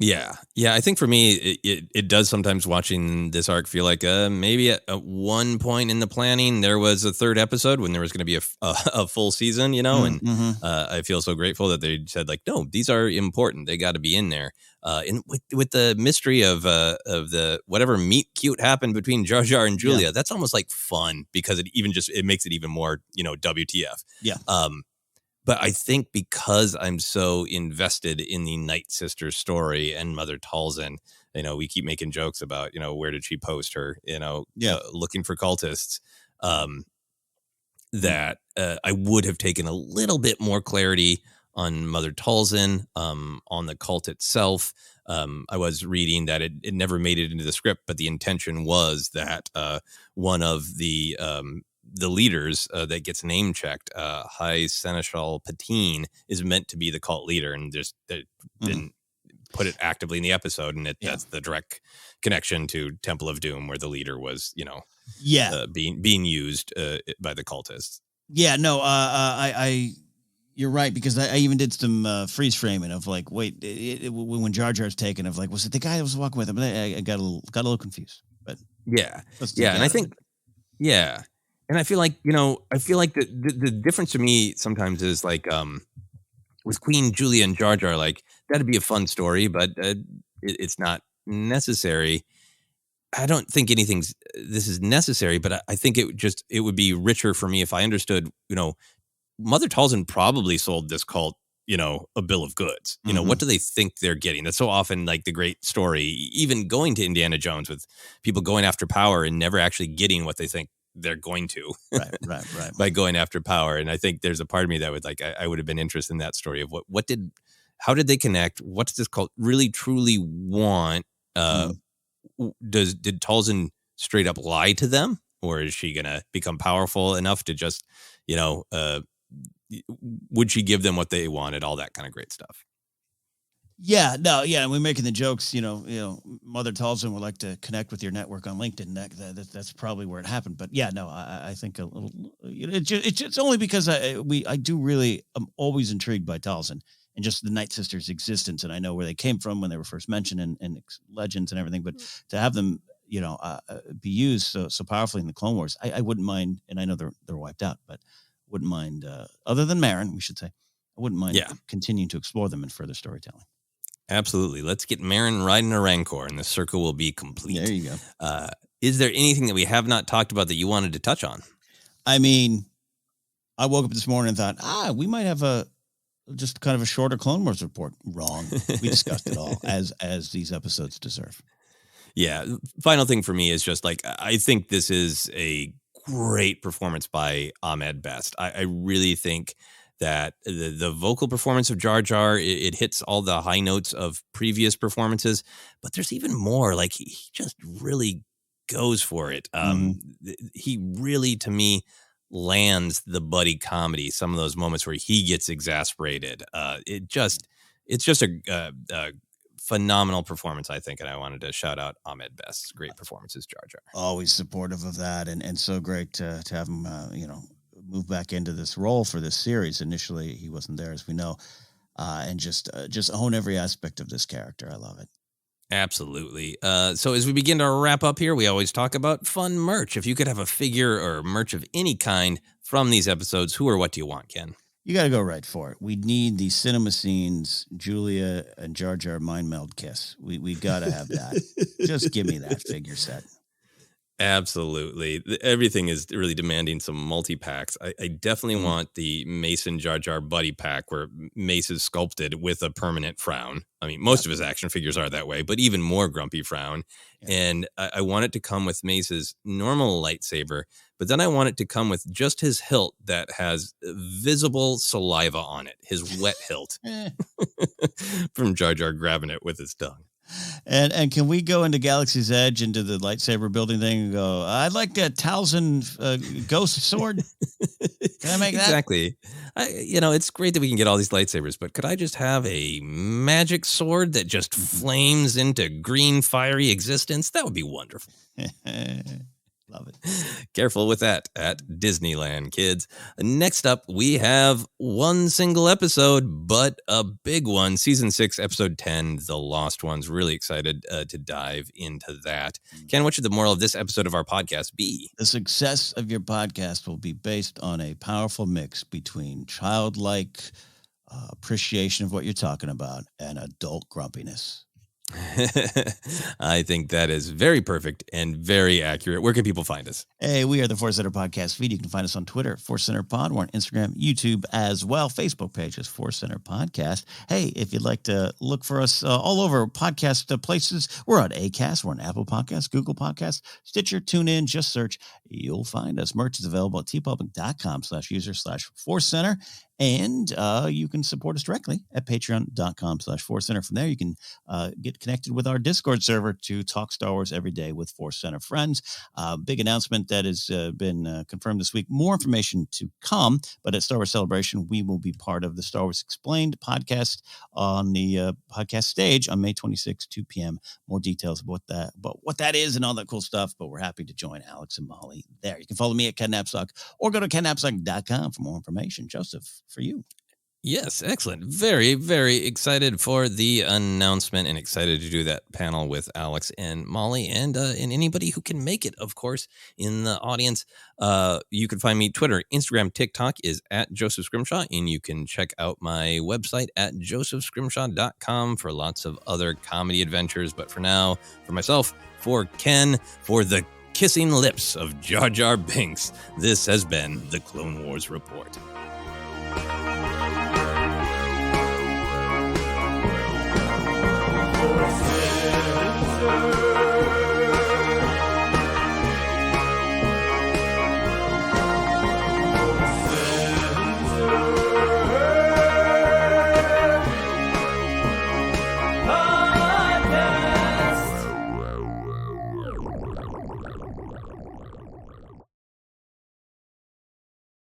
Yeah. I think for me, it does sometimes watching this arc feel like maybe at one point in the planning there was a third episode when there was going to be a full season, and I feel so grateful that they said like, no, these are important. They got to be in there. And with the mystery of the whatever meet cute happened between Jar Jar and Julia, that's almost like fun because it makes it even more WTF. Yeah. But I think because I'm so invested in the Night Sister story and Mother Talzin, we keep making jokes about, where did she post her, looking for cultists, that I would have taken a little bit more clarity on Mother Talzin, on the cult itself. I was reading that it never made it into the script, but the intention was that one of the leaders that gets name checked, High Seneschal Patine, is meant to be the cult leader, and just didn't put it actively in the episode, and that's the direct connection to Temple of Doom, where the leader was, being used by the cultists. Yeah, no, I you're right, because I even did some freeze framing of like, wait, when Jar Jar's taken, of like, was it the guy that was walking with him? I got a little confused, but and I think, and I feel like, the difference to me sometimes is like, with Queen Julia and Jar Jar, like that'd be a fun story, but it's not necessary. I don't think this is necessary, but I think it would be richer for me if I understood, Mother Talzin probably sold this cult, a bill of goods. What do they think they're getting? That's so often like the great story, even going to Indiana Jones, with people going after power and never actually getting what they think they're going to. Right. By going after power. And I think there's a part of me that would I would have been interested in that story of how did they connect? What does this cult really truly want? Did Talzin straight up lie to them, or is she going to become powerful enough to just, would she give them what they wanted? All that kind of great stuff. Yeah, no, yeah, and we're making the jokes. Mother Talzin would like to connect with your network on LinkedIn. That's probably where it happened. But yeah, no, I think a little. It's only because I do really. I'm always intrigued by Talzin and just the Night Sisters' existence, and I know where they came from when they were first mentioned in legends and everything. But to have them, be used so powerfully in the Clone Wars, I wouldn't mind. And I know they're wiped out, but wouldn't mind. Other than Marin, we should say, I wouldn't mind continuing to explore them in further storytelling. Absolutely. Let's get Marin riding a Rancor, and the circle will be complete. There you go. Is there anything that we have not talked about that you wanted to touch on? I mean, I woke up this morning and thought, we might have just kind of a shorter Clone Wars report. Wrong. We discussed it all as these episodes deserve. Yeah. Final thing for me is just like, I think this is a great performance by Ahmed Best. I really think that the vocal performance of Jar Jar, it hits all the high notes of previous performances, but there's even more. Like he just really goes for it. He really, to me, lands the buddy comedy. Some of those moments where he gets exasperated. It's just a phenomenal performance, I think, and I wanted to shout out Ahmed Best's great performances, Jar Jar. Always supportive of that, and so great to have him, move back into this role for this series. Initially, he wasn't there, as we know, and just own every aspect of this character. I love it. Absolutely. So as we begin to wrap up here, we always talk about fun merch. If you could have a figure or merch of any kind from these episodes, who or what do you want, Ken? You got to go right for it. We need the cinema scenes, Julia and Jar Jar mind meld kiss. We got to have that. Just give me that figure set. Absolutely. Everything is really demanding some multi-packs. I definitely want the Mace and Jar Jar buddy pack where Mace is sculpted with a permanent frown. I mean, most of his action figures are that way, but even more grumpy frown. Yeah. And I want it to come with Mace's normal lightsaber, but then I want it to come with just his hilt that has visible saliva on it, his wet hilt from Jar Jar grabbing it with his tongue. And can we go into Galaxy's Edge, into the lightsaber building thing, and go, I'd like a Talzin ghost sword. Can I make that? Exactly. It's great that we can get all these lightsabers, but could I just have a magic sword that just flames into green, fiery existence? That would be wonderful. Love it. Careful with that at Disneyland, kids. Next up, we have one single episode, but a big one. Season 6, Episode 10, The Lost Ones. Really excited to dive into that. Ken, what should the moral of this episode of our podcast be? The success of your podcast will be based on a powerful mix between childlike appreciation of what you're talking about and adult grumpiness. I think that is very perfect and very accurate. Where can people find us? Hey, we are the Force Center Podcast feed. You can find us on Twitter, Force Center Pod. We're on Instagram, YouTube as well. Facebook page is Force Center Podcast. Hey, if you'd like to look for us all over podcast places, we're on Acast, we're on Apple Podcasts, Google Podcasts, Stitcher, TuneIn. Just search. You'll find us. Merch is available at tpublic.com/user/Force Center. And you can support us directly at patreon.com/Force Center. From there, you can get connected with our Discord server to talk Star Wars every day with Force Center friends. Big announcement that has been confirmed this week. More information to come, but at Star Wars Celebration, we will be part of the Star Wars Explained podcast on the podcast stage on May 26, 2 p.m. More details about what that is and all that cool stuff, but we're happy to join Alex and Molly there. You can follow me at Ken Napzok or go to kennapzok.com for more information. Joseph, for you. Yes, excellent. Very, very excited for the announcement and excited to do that panel with Alex and Molly and anybody who can make it, of course, in the audience. You can find me Twitter, Instagram, TikTok is at Joseph Scrimshaw, and you can check out my website at josephscrimshaw.com for lots of other comedy adventures. But for now, for myself, for Ken, for the kissing lips of Jar Jar Binks, this has been the Clone Wars Report.